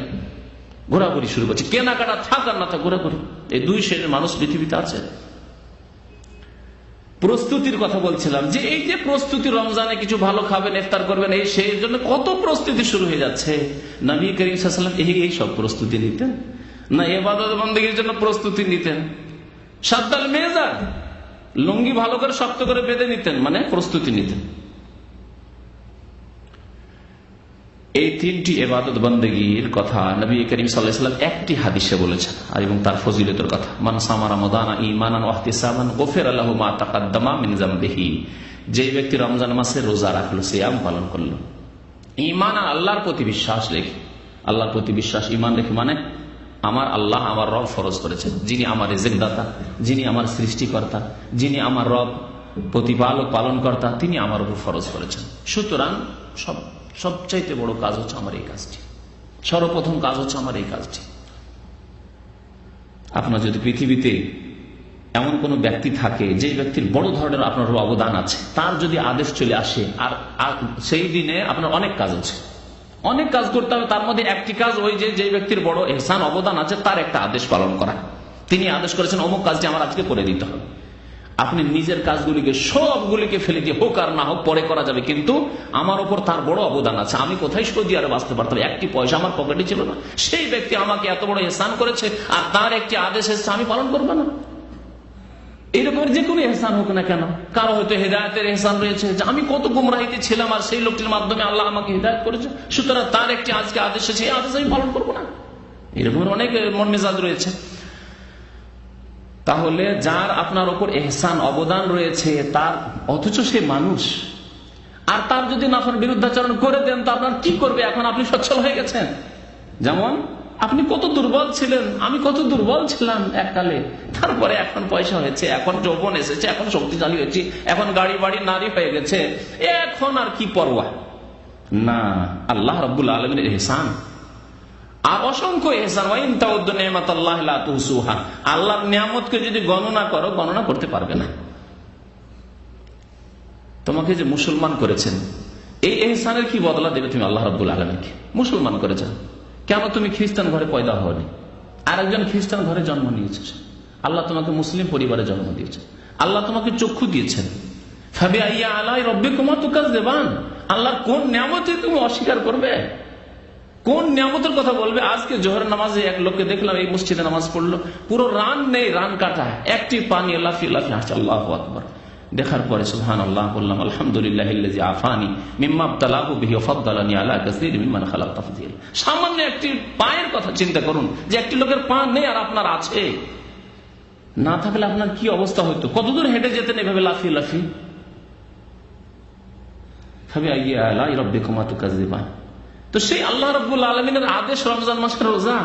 ঘোরাঘুরি শুরু করছে, কেনাকাটা থাক আর না থাক ঘোরাঘুরি। এই 2 শ্রেণীর মানুষ পৃথিবীতে আছে। প্রস্তুতির কথা বলছিলাম, যে এই যে প্রস্তুতি, রমজানে কিছু ভালো খাবেন, ইফতার করবেন, এই সেই জন্য কত প্রস্তুতি শুরু হয়ে যাচ্ছে। নবী করিম সাল্লাল্লাহু আলাইহি ওয়াসাল্লাম এই সব প্রস্তুতি নিতেন না? ইবাদত বন্দেগীর জন্য প্রস্তুতি নিতেন। শাদ্দাল মেজার, লুঙ্গি ভালো করে শক্ত করে বেঁধে নিতেন, মানে প্রস্তুতি নিতেন। এই 3টি ইবাদত বন্দেগীর কথা নবী করিম সাল্লাল্লাহু আলাইহি ওয়াসাল্লাম একটি হাদিসে বলেছেন, আর এবং তার ফজিলতের কথা। মান সামা রমাদান ঈমানান ওয়া ইহতিসাবান গুফিরা লাহু মা তাকাদ্দামা মিন যামবিহি, যে ব্যক্তি রমজান মাসে রোজা রাখলো, সিয়াম পালন করলো, ঈমান আর আল্লাহর প্রতি বিশ্বাস রেখে, আল্লাহর প্রতি বিশ্বাস, ঈমান রেখে, মানে আমার আল্লাহ, আমার রব ফরজ করেছেন, যিনি আমার রিজিক দাতা, যিনি আমার সৃষ্টিকর্তা, যিনি আমার রব, প্রতিপালক, পালনকর্তা, তিনি আমার উপর ফরজ করেছেন। সুতরাং সবচাইতে বড় কাজ হচ্ছে আমার এই কাজটি, সর্বপ্রথম কাজ হচ্ছে আমার এই কাজটি। আপনার যদি পৃথিবীতে এমন কোন ব্যক্তি থাকে যে ব্যক্তির বড় ধরনের আপনার অবদান আছে, তার যদি আদেশ চলে আসে, আর সেই দিনে আপনার অনেক কাজ আছে, অনেক কাজ করতে হবে, তার মধ্যে একটি কাজ ওই যে ব্যক্তির বড় ইহসান, অবদান আছে, তার একটা আদেশ পালন করা। তিনি আদেশ করেছেন অমুক কাজটি আমার আজকে করে দিতে হবে। আপনি নিজের কাজগুলিকে সবগুলিকে ফেলে দিয়ে, হোক আর না হোক পরে করা যাবে, কিন্তু আমার উপর তার বড় অবদান আছে, আমি কোথায় সৌদি আরবে বাঁচতে পারতাম, একটি পয়সা আমার পকেটে ছিল না, সেই ব্যক্তি আমাকে এত বড় ইহসান করেছে, আর তার একটি আদেশ এসেছে, আমি পালন করবো না? এরকমের যে কোনো ইহসান হোক না কেন, কারো হয়তো হেদায়েতের ইহসান রয়েছে, যে আমি কত গুমরাহিতে ছিলাম, আর সেই লোকটির মাধ্যমে আল্লাহ আমাকে হেদায়েত করেছে, সুতরাং তার একটি আজকে আদেশ এসেছে, এই আদেশ আমি পালন করবো না। এরকমের অনেক মন মেজাজ রয়েছে। তাহলে যার আপনার উপর ইহসান, অবদান রয়েছে, তার, অথচ সে মানুষ, আর তার যদি না আপনার বিরুদ্ধাচরণ করে দেন, তো আপনার কি করবে? এখন আপনি সচ্ছল হয়ে গেছেন। যেমন আপনি কত দুর্বল ছিলেন, আমি কত দুর্বল ছিলাম এককালে, তারপরে এখন পয়সা হয়েছে, এখন যৌবন এসেছে, এখন শক্তিশালী হয়েছে, এখন গাড়ি বাড়ি নারী হয়ে গেছে, এখন আর কি পরোয়া না। আল্লাহ রাব্বুল আলামিনের ইহসান আর অসংখ্য ইহসান। ওয়া ইন তাউদ্দু নি'মাতাল্লাহি লা তুহসুহা, আল্লাহর নিয়ামতকে যদি গণনা করো গণনা করতে পারবে না। তোমাকে যে মুসলমান করেছেন, এই ইহসানের কি বদলা দেবে তুমি আল্লাহ রাব্বুল আলামিনকে? মুসলমান করেছেন, কেন তুমি খ্রিস্টান ঘরে পয়দা হওনি? আরেকজন খ্রিস্টান ঘরে জন্ম নিয়েছে, আল্লাহ তোমাকে মুসলিম পরিবারে জন্ম দিয়েছে, আল্লাহ তোমাকে চক্ষু দিয়েছেন। ফাবিআইয়ি আলাই রাব্বিকুমা তুকাযযিবান, আল্লাহর কোন নিয়ামতে তুমি অস্বীকার করবে? কোন নিয়ামতের কথা বলবে? আজকে জোহরের নামাজে এক লোককে দেখলাম এই মসজিদে নামাজ পড়লো, পুরো রান নেই, রান কাটা, একটি পানি লাফিয়ে লাফিয়ে হাসছে আল্লাহু আকবার। দেখার পরে সুবহানাল্লাহ বললাম, আলহামদুলিল্লাহিল্লাযী আফানি মিম্মা ইবতালাহু বিহি ওয়া ফাদ্দালানি আলা কাসীরিন মিম্মান খালাক তাফদীল। সামান্য একটি পায়ের কথা চিন্তা করুন, যে একটি লোকের পা নেই আর আপনার আছে। না থাকলে আপনার কি অবস্থা হতো? কতদূর হেঁটে যেতেন এভাবে লাফিয়ে লাফিয়ে? ফাবিআইয়ি আলাই রাব্বিকুমা তুকাযযিবান। তো সেই আল্লাহ রাব্বুল আলামিনের আদেশ রমজান মাসের রোজা,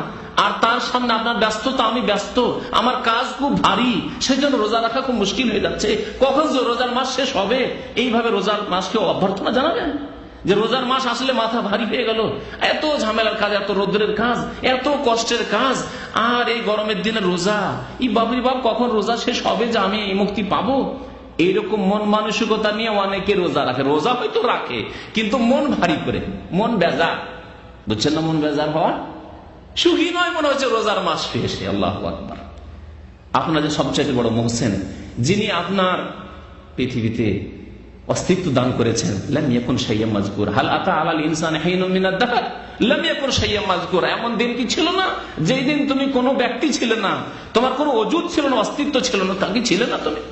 আর তার সামনে আপনার ব্যস্ততা, আমি ব্যস্ত, আমার কাজ খুব ভারী, সেই জন্য রোজা রাখা খুব মুশকিল হয়ে যাচ্ছে। কখন যে রোজার মাস শেষ হবে, এইভাবে রোজার মাসকে অভ্যর্থনা জানাবেন যে রোজার মাস আসলে মাথা ভারী হয়ে গেল, এত ঝামেলার কাজ, এত রৌদ্রের কাজ, এত কষ্টের কাজ, আর এই গরমের দিনে রোজা, ই বাবরি বাপ কখন রোজা শেষ হবে যে আমি এই মুক্তি পাবো? এইরকম মন মানসিকতা নিয়ে অনেকে রোজা রাখে। রোজা হয়তো রাখে, কিন্তু মন ভারী করে, মন বেজার, বুঝছেন না? মন বেজার হওয়া সুখী নয়, মনে হচ্ছে রোজার মাস শেষে। আল্লাহু আকবার। আপনার যে সবচেয়ে বড় মুহসিন, যিনি আপনার পৃথিবীতে অস্তিত্ব দান করেছেন, লাম ইয়াকুন শাইয়্যাম মাযকুর, হাল আতা আলাল ইনসানি হিনুন মিনাদ দাহর লাম ইয়াকুন শাইয়্যাম মাযকুর। এমন দিন কি ছিল না যেই দিন তুমি কোনো ব্যক্তি ছিলে না, তোমার কোনো ওজুদ ছিল না, অস্তিত্ব ছিল না, তা কি ছিলে না তুমি?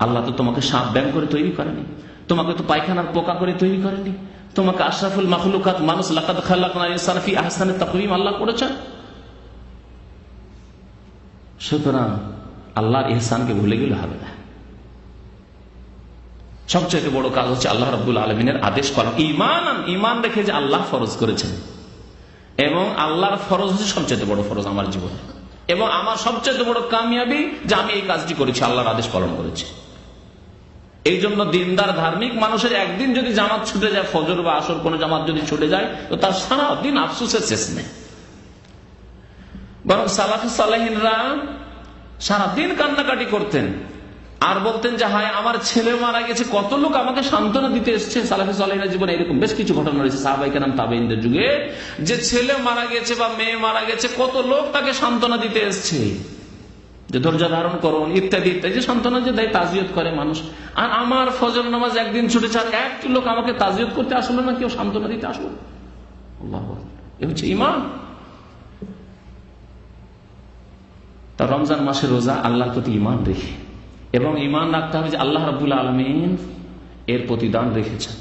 আল্লাহ তো তোমাকে সাপ ব্যাং করে তৈরি করেনি, তোমাকে তো পায়খানার পোকা করে তৈরি করেনি, তোমাকে আশরাফুল মাখলুকাত মানুষ লাকাদ খালাকনাল ইনসানা ফি আহসানি তাকওয়িম আল্লাহ করেছেন। সুতরাং আল্লাহর ইহসানকে ভুলে গেলে হবে না। সবচেয়ে বড় কাজ হচ্ছে আল্লাহ রাব্বুল আলামিনের আদেশ পালন। ঈমান রেখে যে আল্লাহ ফরজ করেছেন, এবং আল্লাহর ফরজ হচ্ছে সবচেয়ে বড় ফরজ আমার জীবনে, এবং আমার সবচেয়ে বড় কামিয়াবি যে আমি এই কাজটি করেছি, আল্লাহর আদেশ পালন করেছি। এই জন্য দিনদার ধার্মিক মানুষের একদিন যদি জামাত ছুটে যায়, ফজর বা আসর কোন জামাত যদি ছুটে যায়, তো তার সারা দিন আফসোসের শেষ নেই। বরং সালাফে সালেহিনরা সারাদিন কান্নাকাটি করতেন আর বলতেন যে হায় আমার ছেলে মারা গেছে, কত লোক আমাকে সান্ত্বনা দিতে এসছে। সালাফে সালেহিনের জীবনে এরকম বেশ কিছু ঘটনা রয়েছে, সাহাবায়ে কেরাম তাবেঈনদের যুগে, যে ছেলে মারা গেছে বা মেয়ে মারা গেছে, কত লোক তাকে সান্ত্বনা দিতে এসছে, যে ধৈর্য ধারণ করুন ইত্যাদি ইত্যাদি, যে সান্ত্বনা যে দেয়, তাজিয়ত করে মানুষ। আর আমার ফজর নামাজ একদিন ছুটেছে, আর একটি লোক আমাকে তাজিয়ত করতে আসলো না, কেউ সান্ত্বনা দিতে আসলো। আল্লাহু আকবার। এ হচ্ছে ঈমান। তা রমজান মাসের রোজা আল্লাহর প্রতি ঈমান রেখে, এবং ঈমান রাখতে হবে যে আল্লাহ রাব্বুল আলামিন এর প্রতিদান রেখেছেন,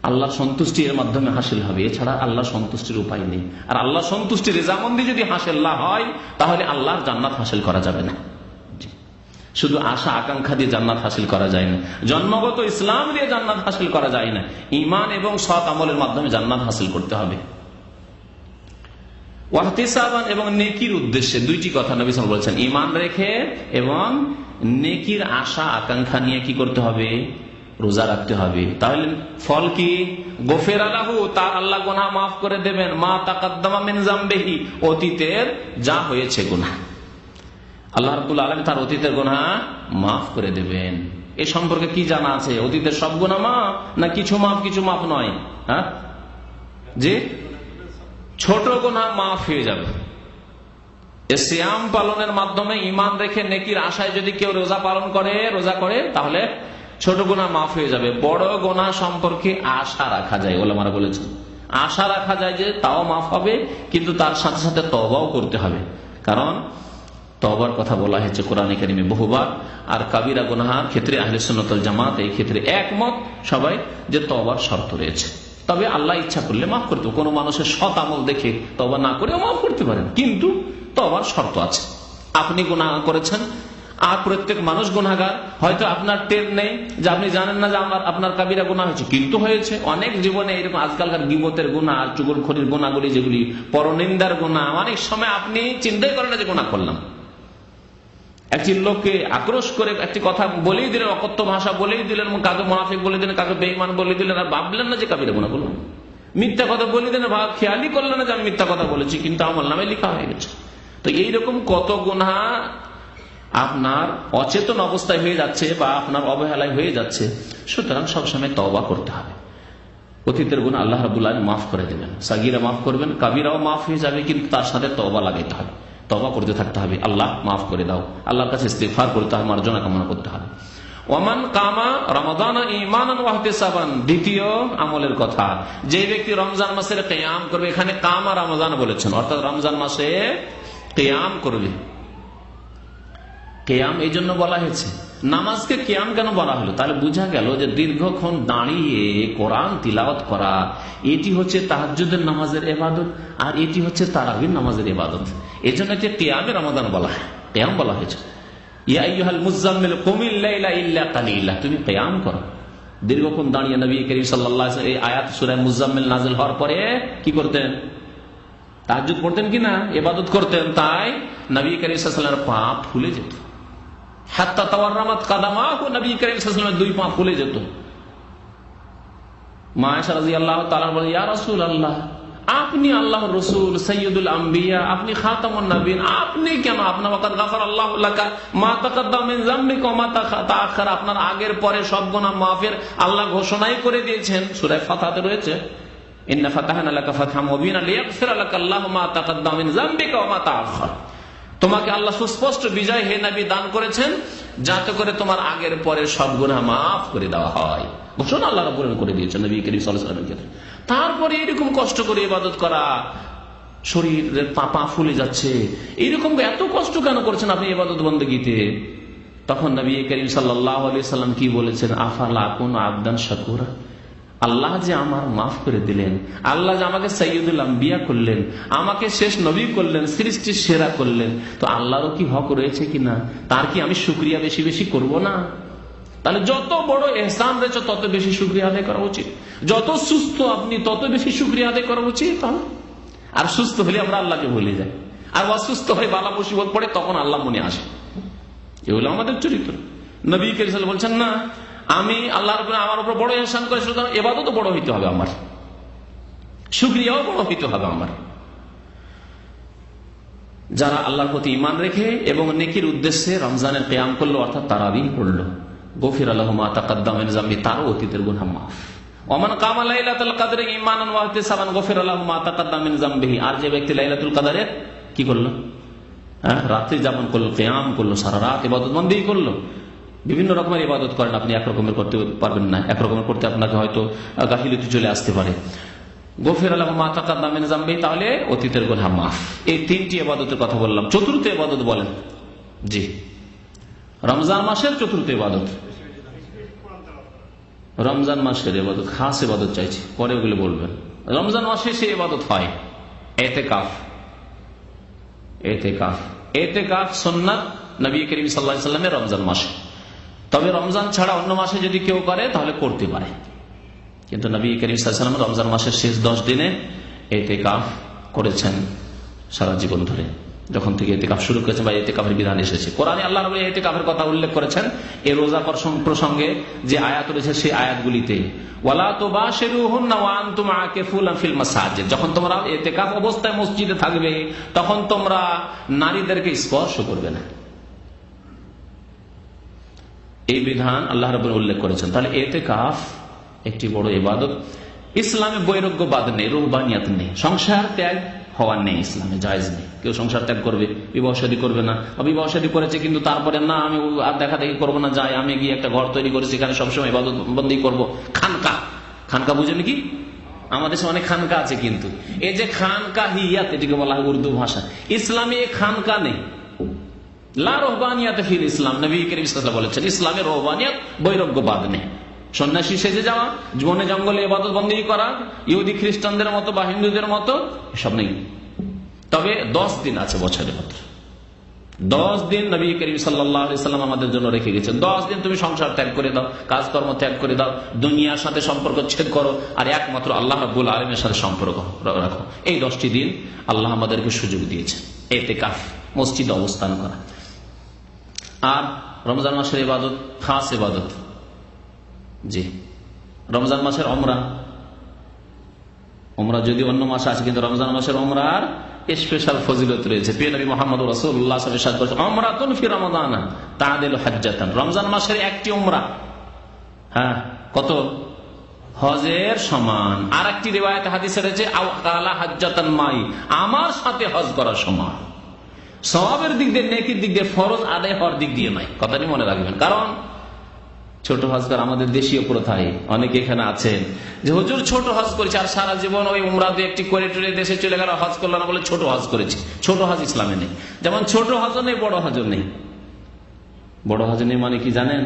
আল্লাহর সন্তুষ্টি এর মাধ্যমে হাসিল হবে, এছাড়া আল্লাহ সন্তুষ্টির উপায় নেই। আর আল্লাহ সন্তুষ্টি রেজামন্দি যদি হাসিল না হয়, তাহলে আল্লাহর জান্নাত হাসিল করা যাবে না। শুধু আশা আকাঙ্ক্ষা দিয়ে জান্নাত হাসিল করা যায় না, জন্মগত ইসলাম দিয়ে জান্নাত হাসিল করা যায় না, ঈমান এবং সৎ আমলের মাধ্যমে জান্নাত হাসিল করতে হবে। ওয়াহতিসাবান, এবং নেকির উদ্দেশ্যে। দুইটি কথা নবী সাল্লাল্লাহু আলাইহি ওয়াসাল্লাম বলেছেন, ঈমান রেখে এবং নেকির আশা আকাঙ্ক্ষা নিয়ে কি করতে হবে? রোজা রাখতে হবে। তাহলে ফল কি? গফিরা লাহু, তার আল্লাহ গুনাহ মাফ করে দেবেন, মা তাকাদ্দামা মিন যামবিহি, অতীতের যা হয়েছে গুনাহ আল্লাহ রাব্বুল আলামিন তার অতীতের গুনাহ মাফ করে দেবেন। এ সম্পর্কে কি জানা আছে? অতীতের সব গুনাহ মাফ, না কিছু মাফ কিছু মাফ নয়? হ্যাঁ, যে ছোট গুনাহ মাফ হয়ে যাবে। সিয়াম পালনের মাধ্যমে ঈমান রেখে নেকির আশায় যদি কেউ রোজা পালন করে, রোজা করে, তাহলে ছোট গুনাহ মাফ হয়ে যাবে। বড় গুনাহ সম্পর্কে আশা রাখা যায়, ওলামারা বলেছেন আশা রাখা যায় যে তাও মাফ হবে, কিন্তু তার সাথে সাথে তওবাও করতে হবে। কারণ তওবার কথা বলা হয়েছে কোরআনে কারিমে বহুবার। আর কাবিরা গুনাহের ক্ষেত্রে আহলে সুন্নাত ওয়াল জামাত এই ক্ষেত্রে একমত সবাই যে তওবার শর্ত রয়েছে। তবে আল্লাহ ইচ্ছা করলে মাফ করতে, কোনো মানুষের সৎ আমল দেখে তওবা না করে মাফ করতে পারেন, কিন্তু তওবার শর্ত আছে। আপনি গুনাহ করেছেন, আর প্রত্যেক মানুষ গুনাহগার, হয়তো আপনার টের নেই, যে আপনি জানেন না যে আপনার কাবিরা গুনাহ হয়েছে, কিন্তু হয়েছে। অনেক জীবনে এরকম আজকালকার গীবতের গুনাহ, চুগলখড়ির গুনাহগুলি, যেগুলি পরনিন্দার গুনাহ, অনেক সময় আপনি চিন্তাই করেন না যে গুনাহ করলাম, একটি লোককে আক্রোশ করে একটি কথা বলেই দিলেন, অকথ্য ভাষা বলেই দিলেন, কাকে মুনাফিক বলে দিলেন, কাকে বেঈমান বলে দিলেন, আর ভাবলেন না যে কাফির গুনাহ করলেন। মিথ্যা কথা বলে দিলেন, খেয়ালই করলেন না যে আমি মিথ্যা কথা বলেছি, কিন্তু আমল নামে লেখা হয়ে গেছে। তো এইরকম কত গুনাহ আপনার অচেতন অবস্থায় হয়ে যাচ্ছে বা আপনার অবহেলায় হয়ে যাচ্ছে। সুতরাং সবসময় তওবা করতে হবে। অতীতের গুনাহ আল্লাহ রাব্বুল আলামিন মাফ করে দেবেন, সাগীরা মাফ করবেন, কাবীরাও মাফ হয়ে যাবে, কিন্তু তার সাথে তওবা লাগাইতে হবে, তওবা করতে থাকতে হবে। আল্লাহ মাফ করে দাও, আল্লাহর কাছে ইস্তিগফার করতে হবে, মার্জনা কামনা করতে হবে। ওয়ামান কামা রমাদানা ঈমানান ওয়া ইহতিসাবান, দ্বিতীয় আমলের কথা, যে ব্যক্তি রমজান মাসের কিয়াম করবে, এখানে কামা রমজান বলেছেন, অর্থাৎ রমজান মাসে কিয়াম করবে। কিয়াম এই জন্য বলা হয়েছে, নামাজকে কিয়াম কেন বলা হলো? তাহলে বোঝা গেল যে দীর্ঘক্ষণ দাঁড়িয়ে কোরআন তিলাওয়াত করা, এটি হচ্ছে তাহাজ্জুদের নামাজের ইবাদত, আর এটি হচ্ছে তারাবির নামাজের ইবাদত। এই জন্য এটি কিয়ামে রমাদান বলা হয়, কিয়াম বলা হয়েছে। ইয়া আইয়ুহাল মুযাম্মিল কুমিল লাইলা ইল্লা কালিলা, তুমি কিয়াম করো। দীর্ঘক্ষণ দাঁড়িয়ে নবী করিম সাল্লাল্লাহু আলাইহি ওয়াসাল্লাম এই আয়াত সূরা মুযাম্মিল নাযিল হওয়ার পরে কি করতেন? তাহাজ্জুদ পড়তেন কিনা, ইবাদত করতেন। তাই নবী করিম সাল্লাল্লাহু আলাইহি ওয়াসাল্লামের পা ফুলে যেত, হাত্তা তাওয়াররামাত কাদামাহু, নবী করিম সাল্লাল্লাহু আলাইহি ওয়াসাল্লামের দুই পা ফুলে যেত। মা আয়েশা রাদিয়াল্লাহু তাআলা বলেন, ইয়া রাসূলুল্লাহ, আপনি আল্লাহর রাসূল, সাইয়্যিদুল আম্বিয়া, আপনি খাতামুন নবীন, আপনি কেন? আপনার ওয়াকাদ গাফারাল্লাহু লাকা মা তাকাদ্দাম মিন যামবিকা ওয়া মা তাআখারা, আপনার আগের পরে সব গুনাহ মাফের আল্লাহ ঘোষণাই করে দিয়েছেন। সূরা ফাতহাতে রয়েছে, ইন্না ফাতাহনা লাকা ফাতহাম মুবিনা লিয়াগফিরা লাকা আল্লাহু মা তাকাদ্দাম মিন যামবিকা ওয়া মা তাআখার। তোমাকে আল্লাহ সুস্পষ্ট বিজয় হে নবী দান করেছেন, যাতে করে তোমার আগের পরে সব গুনাহ মাফ করে দেওয়া হয়। ঘোষণা আল্লাহ রাব্বুল আলামিন করে দিয়েছেন নবী করিম সাল্লাল্লাহু আলাইহি ওয়াসাল্লামকে। তারপরে এরকম কষ্ট করে ইবাদত করা, শরীরের পা ফুলে যাচ্ছে, এইরকম এত কষ্ট কেন করছেন আপনি ইবাদত বন্দেগীতে? তখন নবী করিম সাল্লাল্লাহু আলাইহি ওয়াসাল্লাম কি বলেছেন? আফালা আকুনু আবদান শাকুরা, আল্লাহ যে আমার মাফ করে দিলেন, আল্লাহ যে আমাকে সাইয়্যিদুল আম্বিয়া করলেন, আমাকে শেষ নবী করলেন, সৃষ্টির সেরা করলেন, তো আল্লাহরও কি হক রয়েছে কিনা, তার কি আমি শুকরিয়া বেশি বেশি করব না? তাহলে যত বড় ইহসান রয়েছে তত বেশি শুকরিয়া আদায় করা উচিত। যত সুস্থ আপনি তত বেশি শুকরিয়া আদায় করা উচিত। আর সুস্থ হলে আমরা আল্লাহকে ভুলে যাই, আর অসুস্থ হয়ে বালা মুসিবত পড়ে তখন আল্লাহ মনে আসে। এগুলো আমাদের চরিত্র। নবী করিম সাল্লাল্লাহু আলাইহি ওয়াসাল্লাম বলছেন, না, আমি আল্লাহর উপরে আমার উপর বড় ইহসান করে, সুতরাং ইবাদতও বড় হইতে হবে আমার, শুকরিয়াও বড় হইতে হবে আমার। যারা আল্লাহর প্রতি ঈমান রেখে এবং নেকির উদ্দেশ্যে রমজানের কিয়াম করলো, অর্থাৎ তারাবিহ পড়লো, গফিরা লাহু মা তাকাদ্দাম মিন যামবি, তারও অতীতের গুনাহ মাফ। ওমান কামা লাইলাতুল কদরে ঈমানান ওয়া ইহতিসাবান গফিরা লাহু মা তাকাদ্দাম মিন যামবিহি, আর যে ব্যক্তি লাইলাতুল কদরে কি করলো, রাত্রি যাপন করলো, কিয়াম করলো, সারা রাত ইবাদত বন্দেগী করলো। বিভিন্ন রকমের ইবাদত করেন আপনি, একরকমের করতে পারবেন না, একরকমের করতে আপনাকে হয়তো গাফিলতি চলে আসতে পারে। গফিরা লাহু মা তাকাদ্দাম মিন যামবিহি, তাহলে অতীতের গুনাহ মাফ। এই তিনটি ইবাদতের কথা বললাম। চতুর্থ ইবাদত বলেন? জি, রমজান মাসের চতুর্থ ইবাদত, রমজান মাসের ইবাদত, খাস ইবাদত চাইছি, পরে ওগুলো বলবেন। রমজান মাসে সে ইবাদত হয় ইতিকাফ। ইতিকাফ, ইতিকাফ সুন্নাত নবী করিম সাল্লাল্লাহু আলাইহি ওয়াসাল্লামের রমজান মাসে। তবে রমজান ছাড়া অন্য মাসে যদি কেউ করে তাহলে করতে পারে, কিন্তু নবী করিম সাল্লাল্লাহু আলাইহি ওয়াসাল্লাম রমজান মাসের শেষ 10 দিনে ইতিকাফ করেছেন সারা জীবন ধরে, যখন থেকে ইতিকাফ শুরু করেছেন বা ইতিকাফের বিধান এসেছে। কোরআনে আল্লাহ রাব্বুল আলামিন ইতিকাফের কথা উল্লেখ করেছেন এই রোজা প্রসঙ্গে যে আয়াত রয়েছে সেই আয়াতগুলিতে, ওয়ালা তুবাশিরুহুন্না ওয়া আনতুম আকিফুনা ফিল মাসাজিদ, যখন তোমরা ইতিকাফ অবস্থায় মসজিদে থাকবে তখন তোমরা নারীদেরকে স্পর্শ করবে না। এই বিধান আল্লাহ রাব্বুল আলামিন উল্লেখ করেছেন। তাহলে ইতিকাফ একটি বড় ইবাদত। ইসলামে বৈরাগ্যবাদ নেই, রুহবানিয়াত নেই, সংসার ত্যাগ হওয়ার নেই, ইসলামে জায়েজ নেই। কেউ সংসার ত্যাগ করবে, বিবাহ শাদী করবে না, বিবাহ শাদী করেছে কিন্তু তারপরে না আমি আর দেখা দেখি করবো না, যাই আমি গিয়ে একটা ঘর তৈরি করেছি এখানে সবসময় ইবাদত বন্দেগী করবো। খানকা, খানকা বুঝেন কি? আমাদের দেশে অনেক খানকা আছে, কিন্তু এই যে খানকাহিয়াত এটিকে বলা হয় উর্দু ভাষা, ইসলামে খানকা নেই। লা রুহবানিয়াত ফিল ইসলাম, নবী করিম সাল্লাল্লাহু আলাইহি ওয়াসাল্লাম বলেছেন ইসলামে রুহবানিয়াত বৈরাগ্যবাদ নেই। সন্ন্যাসী সেজে যাওয়া, বনে জঙ্গলে ইবাদত বন্দেগী করা, ইহুদি খ্রিস্টানদের মতো বা হিন্দুদের মতো, এসব নেই। তবে 10 দিন আছে বছরের মাত্র, 10 দিন নবী করিম সাল্লাল্লাহু আলাইহি ওয়াসাল্লাম আমাদের জন্য রেখে গেছেন। 10 দিন তুমি সংসার ত্যাগ করে দাও, কাজকর্ম ত্যাগ করে দাও, দুনিয়ার সাথে সম্পর্ক ছেদ করো, আর একমাত্র আল্লাহ রাব্বুল আলামিনের সাথে সম্পর্ক রাখো। এই 10টি দিন আল্লাহ আমাদেরকে সুযোগ দিয়েছেন ইতিকাফ, মসজিদে অবস্থান করা। আর রমজান মাসের ইবাদত খাস ইবাদত, জি রমজান মাসের ওমরা যদি অন্য মাসে আছে, কিন্তু রমজান মাসের ওমরার স্পেশাল ফজিলত রয়েছে। প্রিয় নবী মুহাম্মদ রাসূলুল্লাহ সাল্লাল্লাহু আলাইহি ওয়াসাল্লাম বলেছেন, উমরাতুন ফি রমাদান তা'দিলু হাজ্জাতান। রমজান মাসের একটি উমরা, হ্যাঁ কত? হজের সমান। আর একটি রিওয়ায়াতে হাদিসে রয়েছে আও কালা হাজ্জাতান মাই, আমার সাথে হজ করার সমান। সওয়াবের দিক দিয়ে, নেকির দিক দিয়ে, ফরজ আদায় হওয়ার দিক দিয়ে নয়, কথাটি মনে রাখবেন। কারণ ছোট হজ করা আমাদের দেশীয় প্রথায় অনেকে এখানে আছেন যে হুজুর ছোট হজ করেছে, আর সারা জীবন ওই উমরা দিয়ে একটি করে টরে দেশে চলে গেল, হজ করলো না বলে ছোট হজ করেছে। ছোট হজ ইসলামে নেই। যেমন ছোট হজও নেই, বড় হজও নেই। বড় হজ নেই মানে কি জানেন?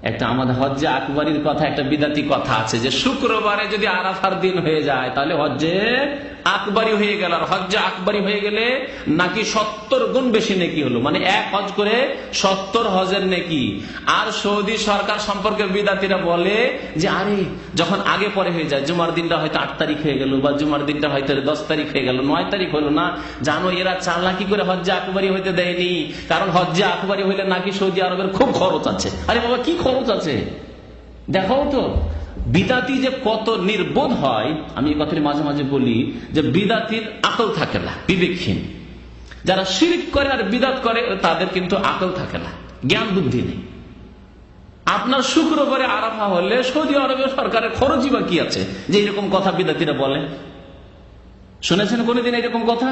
একটা আমাদের হজ্জে আকবরীর কথা, একটা বিদাতি কথা আছে যে শুক্রবারে যদি আরাফার দিন হয়ে যায় তাহলে হজ্জে আকবরী হয়ে গেল। আর হজ্জে আকবরী হয়ে গেলে নাকি 70 গুণ বেশি নেকি হলো, মানে এক হজ করে 70 হজের নেকি। আর সৌদি সরকার সম্পর্কে বিদাতিরা বলে যে আরে যখন আগে পরে হয়ে যায়, জুমার দিনটা হয়তো 8 তারিখ হয়ে গেল, বা জুমার দিনটা হয়তো 10 তারিখ হয়ে গেল, 9 তারিখ হলো না, জানো এরা চালাকি করে হজ্জে আকবরী হইতে দেয়নি। কারণ হজ্জে আকবরী হইলে নাকি সৌদি আরবের খুব খরচ আছে। আরে বাবা কি খরচ আছে দেখাও তো। বিদাতি যে কত নির্বোধ হয়, আমি এই কথাটি মাঝে মাঝে বলি যে বিদাতির আকল থাকে না, বিবেকহীন। যারা শিরক করে আর বিদাত করে তাদের কিন্তু আকল থাকে না, জ্ঞান বুদ্ধি নেই। আপনার শুক্রবারে আরাফা হলে সৌদি আরবের সরকারের খরচই বা কি আছে যে এরকম কথা বিদাতিরা বলে? শুনেছেন কোনদিন এরকম কথা?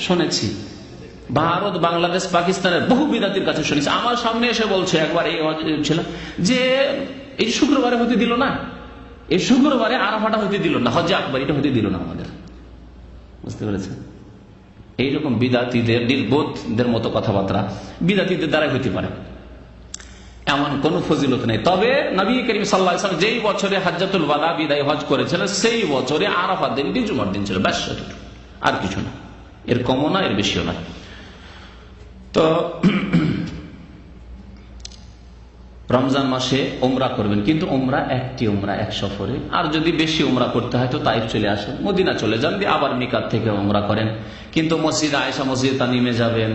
শুনেছি। ভারত, বাংলাদেশ, পাকিস্তানের বহু বিদাতির কাছে শুনেছি। আমার সামনে এসে বলছে একবার এই ছিল যে এই শুক্রবারে হতে দিল না, এই শুক্রবারে আরাফাটা হতে দিল না, হজ্জে আকবরীটা হতে দিল না আমাদের। বুঝতে পেরেছেন? এইরকম বিদাতিদের, নির্বোধদের মতো কথাবার্তা বিদাতিদের দ্বারাই হতে পারে, এমন কোন ফজিলত নেই। তবে নবী করিম সাল্লাল্লাহু আলাইহি ওয়াসাল্লাম যেই বছরে হাজ্জাতুল ওয়াদা বিদায় হজ করেছিলেন সেই বছরে আরাফার দিনটি জুমার দিন ছিল, ব্যাস সেটুকু, আর কিছু না, এর কমও না এর বেশিও না। তো রমজান মাসে উমরা করবেন, কিন্তু উমরা একটি উমরা এক সফরে। আর যদি বেশি উমরা করতে হয় তো তাইফ চলে আসেন, মদিনা চলে যান, দিয়ে আবার মিকাত থেকে উমরা করেন। কিন্তু মসজিদ আয়েশা, মসজিদ তানিমে যাবেন,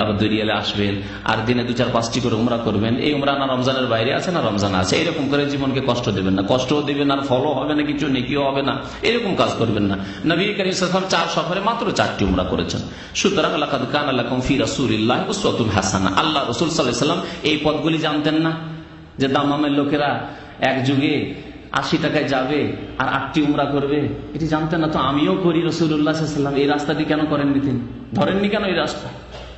আবার 2 রিয়ালে আসবেন, আর দিনে 2-4-5টি করে উমরা করবেন। এই উমরা না রমজানের বাইরে আছে না রমজান আছে। এরকম করে জীবনকে কষ্ট দেবেন না, কষ্টও দেবেন আর ফলও হবে না, কিছু নেকিও হবে না, এরকম কাজ করবেন না। নবী করিম সাল্লাল্লাহু আলাইহি ওয়াসাল্লাম 4 সফরে মাত্র 4টি উমরা করেছেন। সুতরাং লাকাদ কানা লাকুম ফি রাসূলিল্লাহি উসওয়াতুন হাসানাহ। আল্লাহ রাসূল সাল্লাল্লাহু আলাইহি ওয়াসাল্লাম এই পদগুলি জানতেন না যে দাম্মামের লোকেরা এক যুগে 80 টাকায় যাবে আর 8টি উমরা করবে? এটি জানতেন না। তো আমিও করি, রাসূলুল্লাহ সাল্লাল্লাহু আলাইহি ওয়াসাল্লাম এই রাস্তাটি কেন করেননি? তিনি ধরেননি কেন এই রাস্তা?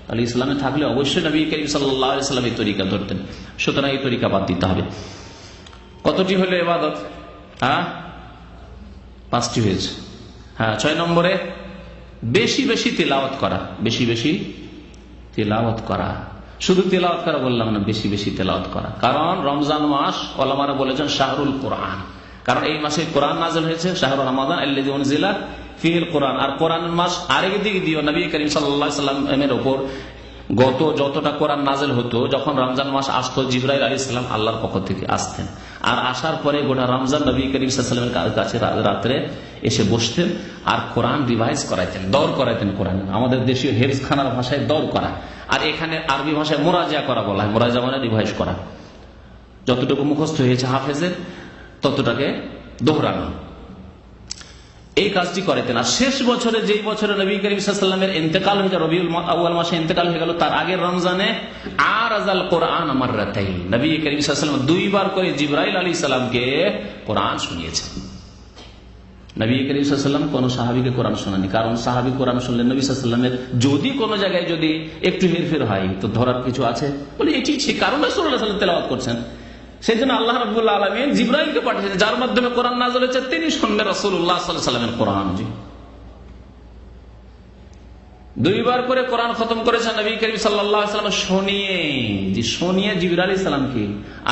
তাহলে ইসলামে থাকলে অবশ্যই নবী করিম সাল্লাল্লাহু আলাইহি ওয়াসাল্লাম এই তরিকা ধরতেন। সুতরাং এই তরিকা বাদ দিতে হবে। কতটি হলো ইবাদত? 5টি হয়েছে। 6 নম্বরে বেশি বেশি তিলাওয়াত করা। বেশি বেশি তিলাওয়াত করা, শুধু তেলাওয়াত করা বললাম না, বেশি বেশি তেলাওয়াত করা। কারণ রমজান মাস ওলামারা বলেছেন শাহরুল কোরআন, কারণ এই মাসে কোরআন নাযিল হয়েছে। শাহরুর রমাদান আল্লাযী উনজিলা ফীহিল কোরআন। আর কোরআনের মাস আরেক দিকে দিও, নবী করিম সাল্লাল্লাহু আলাইহি ওয়াসাল্লামের উপর গত যতটা কোরআন নাযিল হতো, যখন রমজান মাস আসতো জিবরাইল আলাইহিস সালাম আল্লাহর পক্ষ থেকে আসতেন, আর আসার পরে গোটা রমজান নবী করিম সাল্লাল্লাহু আলাইহি ওয়াসাল্লামের কাছে রাত্রে এসে বসতেন আর কোরআন রিভাইজ করাইতেন, দৌড় করাইতেন। কোরআন আমাদের দেশীয় হেফজখানার ভাষায় দৌড় করা, আর এখানে আরবি ভাষায় মুরাজা করা বলা হয়। মুরাজা মানে রিভাইজ করা, যতটুকু মুখস্থ হয়েছে হাফেজের ততটাকে দোহরানো, এই কাজটি করাইতেন। আর শেষ বছরে, যেই বছরে নবী করিম সাল্লাল্লাহু আলাইহি ওয়াসাল্লামের ইন্তেকাল হয়ে যায়, রবিউল আউয়াল মাসে ইন্তেকাল হয়ে গেল, তার আগের রমজানে আরাজাল কোরআন মাররাতাইন, নবী করিম সাল্লাল্লাহু আলাইহি ওয়াসাল্লাম 2 বার করে জিবরাইল আলাইহিস সালামকে কোরআন শুনিয়েছেন। নবী করিম সাল্লাল্লাহু আলাইহি ওয়াসাল্লাম কোন সাহাবীকে কোরআন শোনাননি, কারণ সাহাবী কোরআন শুনলে নবী সাল্লাল্লাহু আলাইহি ওয়াসাল্লামের যদি কোন জায়গায় যদি একটু হেরফের হয় তো ধরার কিছু আছে, বলে এটি ঠিক, কারণ রাসূলুল্লাহ সাল্লাল্লাহু আলাইহি ওয়াসাল্লাম তেলাওয়াত করছেন। সেই জন্য আল্লাহ রাব্বুল আলামিন জিবরাইলকে পাঠিয়েছেন, যার মাধ্যমে কোরআন নাযিল হয়েছে, তিনি শুনবেন রাসূলুল্লাহ সাল্লাল্লাহু আলাইহি ওয়াসাল্লামের কোরআন। জি, 2 বার করে কোরআন খতম করেছেন নবী করিম সাল্লাল্লাহু আলাইহি ওয়াসাল্লাম শুনিয়ে, জি শুনিয়ে জিবরাইল আলাইহিস সালামকে।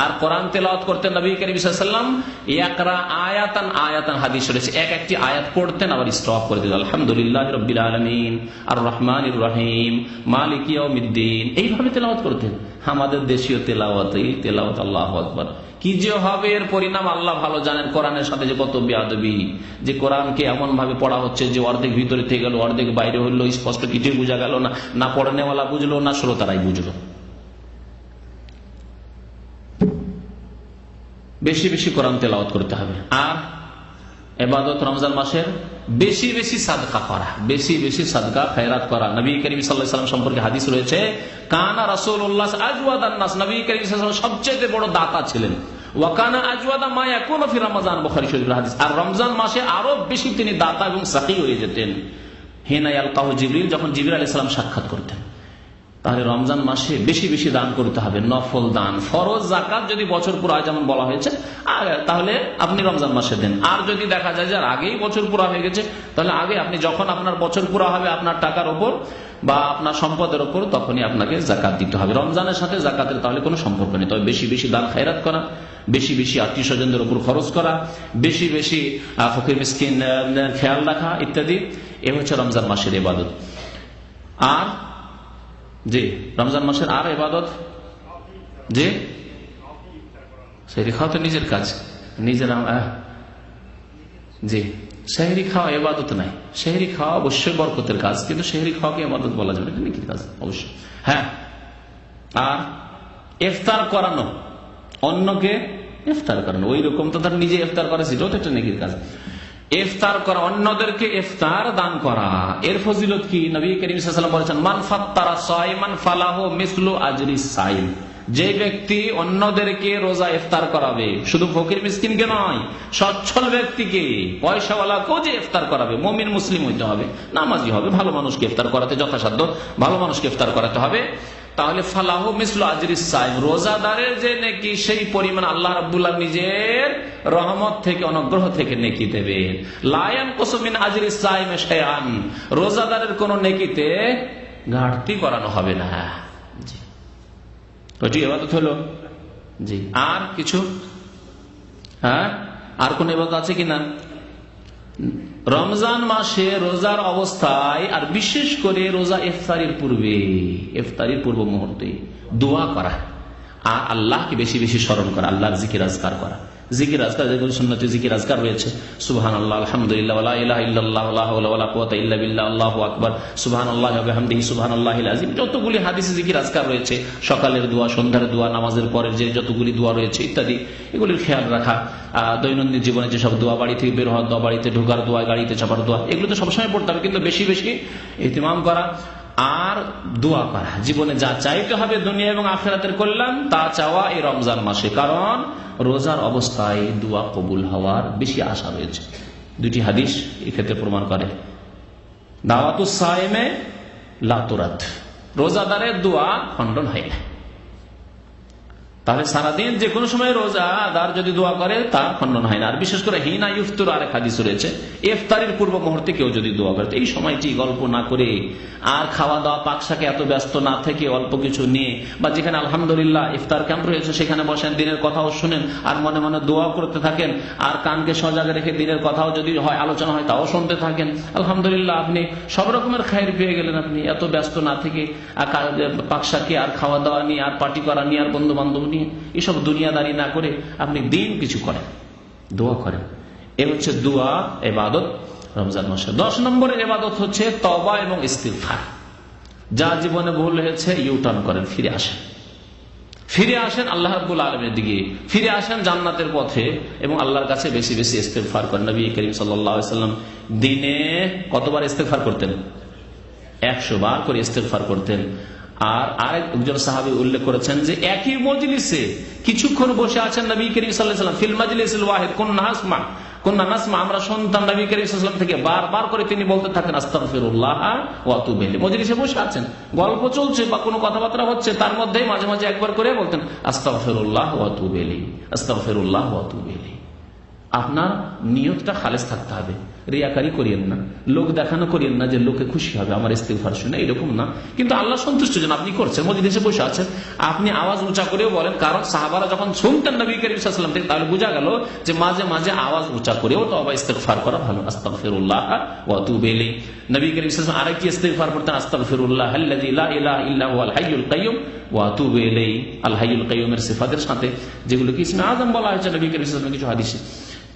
আর কোরআন তেলাওয়াত করতেন নবী করিম সাল্লাল্লাহু আলাইহি ওয়াসাল্লাম ইয়াকরা আয়াতান আয়াতান, হাদিস রয়েছে, এক একটি আয়াত পড়তেন আবার স্টপ করে দিতেন। আলহামদুলিল্লাহি রাব্বিল আলামিন আর রহমানির রহিম মালিকি ইয়াউমিদ্দিন, এইভাবে তেলাওয়াত করতেন। আমাদের দেশীয় তেলাওয়াত, এই তেলাওয়াত আল্লাহু আকবার, কি যে হবে এর পরিণাম আল্লাহ ভালো জানেন। কোরআনের সাথে যে কত বেয়াদবি, যে কোরআনকে এমন ভাবে পড়া হচ্ছে যে অর্ধেক ভিতরে থেকে গেল, অর্ধেক বাইরে হলো, স্পষ্ট কিছুই বোঝা গেল না, না পড়ানেওয়ালা বুঝলো না শ্রোতারাই বুঝলো। বেশি বেশি কোরআন তেলাওয়াত করতে হবে। আর ইবাদত রমজান মাসের বেশি বেশি সাদকা করা, বেশি বেশি সাদকা খয়রাত করা। নবী করিম সাল্লাল্লাহু আলাইহি ওয়াসাল্লাম সম্পর্কে হাদিস রয়েছে, কানা রাসূলুল্লাহ আজওয়াদান নাস, নবী করিম সাল্লাল্লাহু আলাইহি ওয়াসাল্লাম সবচেয়ে বড় দাতা ছিলেন। ওয়া কানা আজওয়াদা মা ইয়াকুনু ফি রমজান, বুখারী শরীফের হাদিস। আর রমজান মাসে আরো বেশি তিনি দাতা এবং সাকি হয়ে যেতেন। হিনা ইয়ালকাহু জিবরিল, যখন জিবরিল আলাইহিস সালাম সাক্ষাৎ করতেন। তাহলে রমজান মাসে বেশি বেশি দান করতে হবে, নফল দান। ফরজ যাকাত যদি বছর পুরা হয় যেমন বলা হয়েছে, তাহলে আপনি রমজান মাসে দেন। আর যদি দেখা যায় যে আগেই বছর পুরা হয়ে গেছে, তাহলে আগে আপনি যখন আপনার বছর পুরা হবে আপনার টাকার ওপর বা আপনার সম্পদের ওপর, তখনই আপনাকে জাকাত দিতে হবে। রমজানের সাথে জাকাতের তাহলে কোনো সম্পর্ক নেই। তবে বেশি বেশি দান খায়রাত করা, বেশি বেশি আত্মীয় স্বজনদের উপর খরচ করা, বেশি বেশি ফকির মিসকিন খেয়াল রাখা ইত্যাদি, এ হচ্ছে রমজান মাসের ইবাদত। আর জি রমজান মাসের আর ইবাদত, জি সেহরি খাওয়া তো নিজের কাজ, নিজের। জি সেহরি খাওয়া ইবাদত নাই। সেহরি খাওয়া অবশ্যই বরকতের কাজ, কিন্তু সেহরি খাওয়াকে ইবাদত বলা যাবে না, নেকির কাজ অবশ্যই। হ্যাঁ, আর ইফতার করানো, অন্যকে ইফতার করানো, ওই রকম তো তার নিজে ইফতার করে, সেটাও তো একটা নেকির কাজ। ইফতার করা, অন্যদেরকে ইফতার দান করা, এর ফজিলত কি? নবী করিম সাল্লাল্লাহু আলাইহি ওয়াসাল্লাম বলেছেন, মান ফাত্তারা সাইমান ফালাহু মিসলু আজরি সাইম। যে ব্যক্তি অন্যদেরকে রোজা ইফতার করাবে, শুধু ফকির মিসকিনকে নয়, সচ্ছল ব্যক্তিকে, পয়সাওয়ালাকেও যে ইফতার করাবে, মুমিন মুসলিম হইতে হবে, নামাজি হবে, ভালো মানুষকে ইফতার করাতে যথাসাধ্য ভালো মানুষকে ইফতার করাতে হবে, তাহলে ফালাহু মিসলু আজরি সাইম, রোজাদারের যে নেকি সেই পরিমাণ আল্লাহ রাব্বুল আলামিন নিজের রহমত থেকে, অনুগ্রহ থেকে নেকি দেবেন। লা ইয়ানকুসু মিন আজরি সাইম শাইআন, রোজাদারের কোন নেকিতে ঘাটতি করানো হবে না। জি, ওটি ইবাদত হলো। জি, আর কিছু? হ্যাঁ, আর কোন ইবাদত আছে কিনা? রমজান মাসে রোজার অবস্থায়, আর বিশেষ করে রোজা ইফতারির পূর্বে, ইফতারির পূর্ব মুহূর্তে দোয়া করা, আর আল্লাহকে বেশি বেশি স্মরণ করা, আল্লাহর জিকির আজকার করা। জিকির আজকার যেগুলো সুন্নতি জিকির আজকার রয়েছে, সুবহানাল্লাহ, আলহামদুলিল্লাহ, ওয়া লা ইলাহা ইল্লাল্লাহ, ওয়া লা হাওলা ওয়া লা কুওয়াতা ইল্লা বিল্লাহ, আল্লাহু আকবার, সুবহানাল্লাহি ওয়া বিহামদিহি, সুবহানাল্লাহিল আযীম, যতগুলি হাদিসে জিকির আজকার রয়েছে, সকালের দোয়া, সন্ধ্যার দোয়া, নামাজের পরের যে যতগুলি দোয়া রয়েছে ইত্যাদি, এগুলির খেয়াল রাখা। দৈনন্দিন জীবনে যেসব দোয়া, বাড়ি থেকে বের হওয়ার দোয়া, বাড়িতে ঢোকার দোয়া, গাড়িতে চাপার দোয়া, এগুলো তো সবসময় পড়তে হবে, কিন্তু বেশি বেশি ইহতিমাম করা আর দোয়া করা। জীবনে যা চাইতে হবে দুনিয়া এবং আখিরাতের কল্যাণ, তা চাওয়া এই রমজান মাসে, কারণ রোজার অবস্থায় দোয়া কবুল হওয়ার বেশি আশা রয়েছে। দুটি হাদিস এই ক্ষেত্রে প্রমাণ করে। দাওয়াতুস সায়েমে লা তুরাদ, রোজাদারের দোয়া খণ্ডন হয় না। তাহলে সারাদিন যে কোনো সময় রোজাদার যদি দোয়া করে তার খণ্ডন হয় না। আর বিশেষ করে হিনা ইফতার আরেক হাদিস রয়েছে, ইফতারের পূর্ব মুহূর্তে কেউ যদি দোয়া করে, এই সময়টি গল্প না করে আর খাওয়া দাওয়া পাকশাকে এত ব্যস্ত না থেকে অল্প কিছু নিয়ে, বা যেখানে আলহামদুলিল্লাহ ইফতার ক্যাম্প রয়েছে সেখানে বসেন, দিনের কথাও শুনেন আর মনে মনে দোয়া করতে থাকেন, আর কানকে সজাগ রেখে দিনের কথাও যদি হয়, আলোচনা হয়, তাও শুনতে থাকেন, আলহামদুলিল্লাহ আপনি সব রকমের খায়ের পেয়ে গেলেন। আপনি এত ব্যস্ত না থেকে পাকশাকে আর খাওয়া দাওয়া নিয়ে আর পার্টি করা নিয়ে আর বন্ধু বান্ধব নিয়ে এসব দুনিয়াদারি না করে আপনি দিন কিছু করেন, দোয়া করেন। এ হচ্ছে দোয়া ইবাদত রমজান মাসে। 10 নম্বরের ইবাদত হচ্ছে তওবা এবং ইস্তিগফার। যা জীবনে ভুল হয়েছে ইউটার্ন করেন, ফিরে আসেন, ফিরে আসেন আল্লাহ রাব্বুল আলামিনের দিকে, ফিরে আসেন জান্নাতের পথে, এবং আল্লাহর কাছে বেশি বেশি ইস্তিগফার করেন। নবী করিম সাল্লাল্লাহু আলাইহি ওয়াসাল্লাম দিনে কতবার ইস্তিগফার করতেন? 100 বার করে ইস্তিগফার করতেন। আর আরেকজন সাহাবী উল্লেখ করেছেন যে একই মজলিসে কিছুক্ষণ বসে আছেন নবী করিম সাল্লাল্লাহু আলাইহি ওয়াসাল্লাম, ফিল মাজলিসিল ওয়াহিদ কুন্না নাসমা, আমরা শুনতাম নবী করিম সাল্লাল্লাহু আলাইহি ওয়াসাল্লাম থেকে বারবার করে তিনি বলতে থাকেন আস্তাগফিরুল্লাহ ওয়া আতুবু ইলাইহি। মজলিসে বসে আছেন, গল্প চলছে বা কোনো কথাবার্তা হচ্ছে, তার মধ্যেই মাঝে মাঝে একবার করে বলতেন আস্তাগফিরুল্লাহ ওয়া আতুবু ইলাইহি, আস্তাগফিরুল্লাহ ওয়া আতুবু ইলাইহি। আপনার নিয়তটা খালেস থাকতে হবে, রিয়াকারি করিয়েন না, লোক দেখানো করিয়েন না যে লোকে খুশি হবে আমার ইস্তিগফার শুনে, এরকম না। কিন্তু আল্লাহ সন্তুষ্ট যেন আপনি করছেন, মজলিসে বসে আছেন, আপনি আওয়াজ উঁচা করেও বলেন, কারণ সাহাবারা যখন শুনতেন নবী করিম সাল্লাল্লাহু আলাইহি ওয়াসাল্লাম থেকে, তাহলে বোঝা গেল যে মাঝে মাঝে আওয়াজ উঁচা করেও তওবা ইস্তিগফার করা ভালো। আস্তাগফিরুল্লাহ ওয়া আতুবু ইলাইহি। নবী করিম সাল্লাল্লাহু আলাইহি ওয়াসাল্লাম আরেকটি ইস্তিগফার করতেন, আস্তাগফিরুল্লাহ আল্লাযী লা ইলাহা ইল্লা হুয়াল হাইয়ুল কাইয়্যুম ওয়া আতুবু ইলাইহি। আল হাইয়ুল কাইয়্যুমের সিফাতের সাথে যেগুলো কি ইসমে আযম বলা হয়েছে নবী করিম সাল্লাল্লাহু আলাইহি ওয়াসাল্লাম কিছু হাদিসে।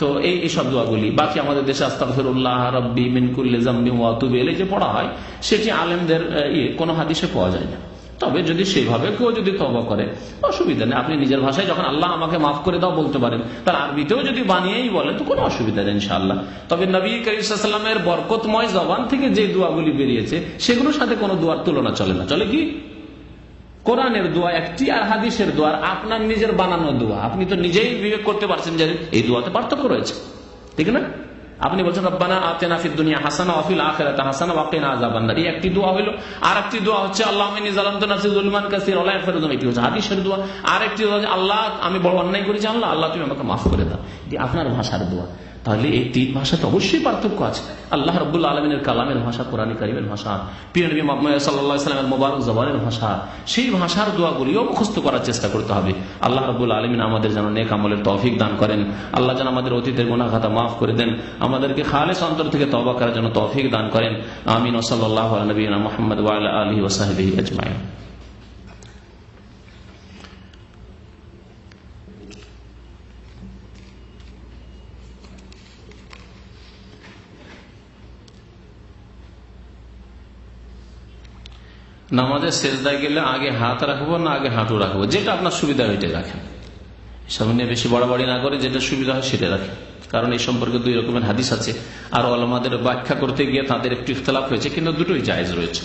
তো এই সব দোয়াগুলি, বাকি আমাদের দেশে আস্তাগফিরুল্লাহ রাব্বি মিন কুল্লি যামবিন ওয়া আতুবু ইলাইহি যে পড়া হয়, সেটি আলেমদের কোনো হাদিসে পাওয়া যায় না। তবে যদি সেইভাবে কেউ যদি তওবা করে অসুবিধা নেই। আপনি নিজের ভাষায় যখন আল্লাহ আমাকে মাফ করে দাও বলতে পারেন, তার আরবিতেও যদি বানিয়েই বলেন তো কোনো অসুবিধা নেই ইনশাআল্লাহ। তবে নবী করিম সাল্লাল্লাহু আলাইহি ওয়াসাল্লামের বরকতময় জবান থেকে যে দোয়াগুলি বেরিয়েছে সেগুলোর সাথে কোনো দোয়ার তুলনা চলে না। চলে কি? কোরআনের দোয়া একটি আর হাদিসের দোয়া আপনার নিজের বানানো দোয়া। আপনি তো নিজেই বিবেক করতে পারছেন যে এই দোয়াতে পার্থক্য রয়েছে, ঠিক না? আপনি বলছেন রব্বানা আতিনা ফিদ দুনিয়া হাসানা ওয়া ফিল আখিরাতি হাসানা ওয়া কিনা আযাবান্নার, এই একটি দোয়া হলো। আর একটি দোয়া হচ্ছে আল্লাহুম্মা ইন্নী যালামতু নাফসি যুলমান কাসীরা ওয়া লা ইয়াগফিরু যুনুবা, এটি হচ্ছে হাদিসের দোয়া। আর একটি দোয়া আল্লাহ আমি বড় অন্যায় করেছি, আল্লাহ তুমি আমাকে মাফ করে দাও, এটি আপনার ভাষার দোয়া। তাহলে এই তিন ভাষাতে অবশ্যই পার্থক্য আছে। আল্লাহ রাব্বুল আলামিনের কালামের ভাষা, কোরআন কারীমের ভাষা, প্রিয় নবী মুহাম্মদ সাল্লাল্লাহু আলাইহি ওয়াসাল্লামের মোবারক জবানের ভাষা, সেই ভাষার দোয়াগুলিও মুখস্থ করার চেষ্টা করতে হবে। আল্লাহ রাব্বুল আলামিন আমাদের যেন নেক আমলের তৌফিক দান করেন। আল্লাহ যেন আমাদের অতীতের গুনাহ খাতা মাফ করে দেন, আমাদেরকে খালেস অন্তর থেকে তওবা করার জন্য তৌফিক দান করেন। আমিন। ওয়া সাল্লাল্লাহু আলা নবিয়িনা মুহাম্মদ ওয়া আলা আলিহি ওয়া সাহবিহি আজমাইন। নামাজের সেজদায় গেলে আগে হাত রাখবো না আগে হাঁটু রাখবো? যেটা আপনার সুবিধা হয় ওইটাই রাখেন, সামনে বেশি বাড়াবাড়ি না করে যেটা সুবিধা হয় সেটা রাখেন। কারণ এই সম্পর্কে দুই রকমের হাদিস আছে, আর ওলামাদের ব্যাখ্যা করতে গিয়ে তাদের একটু ইখতিলাফ হয়েছে, কিন্তু দুটোই জায়েজ রয়েছে।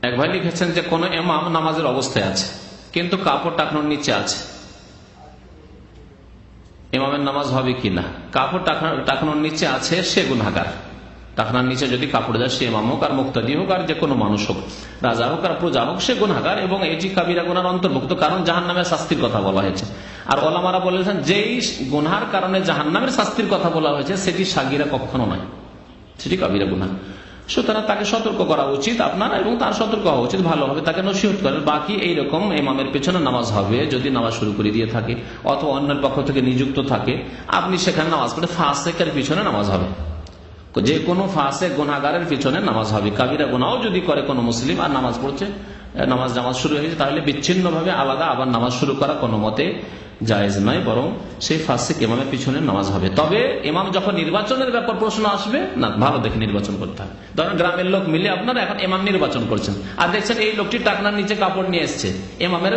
এক ভাই লিখেছেন যে কোন ইমাম নামাজের অবস্থায় আছে কিন্তু কাপড় টাকনোর নিচে আছে, ইমামের নামাজ হবে কিনা? কাপড় টাকনোর নিচে আছে সে গুনাহগার। টাকনার নিচে যদি কাপড় যায়, সে ইমাম হোক আর মুক্তাদি হোক আর যে কোনো মানুষ হোক, রাজা হোক আর প্রজা হোক, সে গুনাহগার এবং এটি কাবিরা গুনার অন্তর্ভুক্ত, কারণ জাহান্নামের শাস্তির কথা বলা হয়েছে। আর ওলামারা বলেছেন যেই গুনার কারণে জাহান্নামের শাস্তির কথা বলা হয়েছে সেটি সাগিরা কখনো নয়, সেটি কাবিরা গুনাহ। সুতরাং তাকে সতর্ক করা উচিত আপনার, এবং তার সতর্ক হওয়া উচিত, ভালোভাবে তাকে নসিহত করেন। বাকি এইরকম ইমামের পেছনে নামাজ হবে যদি নামাজ শুরু করে দিয়ে থাকে অথবা অন্যের পক্ষ থেকে নিযুক্ত থাকে, আপনি সেখানে নামাজ পড়ে ফাসেকের পিছনে নামাজ হবে, যে কোনো ফাসেক গুনাহগারের পিছনে নামাজ হবে। কাবিরা গুনাহও যদি করে কোনো মুসলিম আর নামাজ পড়ছে, নামাজ শুরু হয়েছে, তাহলে বিচ্ছিন্নভাবে আলাদা আবার নামাজ শুরু করা কোনো মতে জায়েজ নয়, বরং সেই ফাসিক ইমামের পিছনে নামাজ হবে। তবে ইমাম যখন নির্বাচনের ব্যাপার প্রশ্ন আসবে, না ভালো দেখে নির্বাচন করতে হবে। ধরেন গ্রামের লোক মিলে আপনারা এখন ইমাম নির্বাচন করছেন, আর দেখছেন এই লোকটি টাকনার নিচে কাপড় নিয়ে এসছে, ইমামের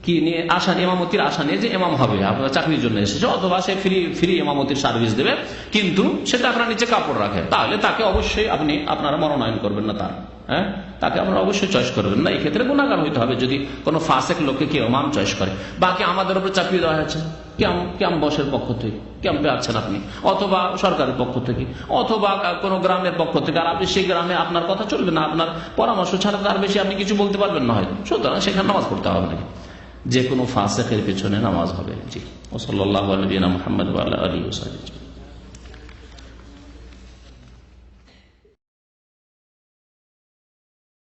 কি নিয়ে আশা, ইমামতির আশা নিয়ে যে ইমাম হবে, আপনার চাকরির জন্য এসেছে, অথবা সে ফ্রি ইমামতির সার্ভিস দেবে, কিন্তু সে টাকনার নিচে কাপড় রাখে, তাহলে তাকে অবশ্যই আপনারা মনোনয়ন করবেন না, তাকে আপনারা অবশ্যই চয়েস করবেন না। এই ক্ষেত্রে গুনাহগার হইতে হবে যদি কোনো ফাসেক লোককে কেউ ইমাম চয়েস করে। বাকি আমাদের উপর চাপিয়ে দেওয়া হয়েছে, ক্যাম্প বসের পক্ষ থেকে, ক্যাম্পে আছেন আপনি, অথবা সরকারের পক্ষ থেকে, অথবা কোনো গ্রামের পক্ষ থেকে, আর আপনি সেই গ্রামে আপনার কথা চলবে না, আপনার পরামর্শ ছাড়া তার বেশি আপনি কিছু বলতে পারবেন না হয়তো, সুতরাং সেখানে নামাজ পড়তে হবে নাকি? যে কোনো ফাসেকের পেছনে নামাজ হবে। জি, ও সাল্লাল্লাহু আলা নবিয়িনা মুহাম্মদ ওয়া আলা আলিহি ওয়া সাহবিহি।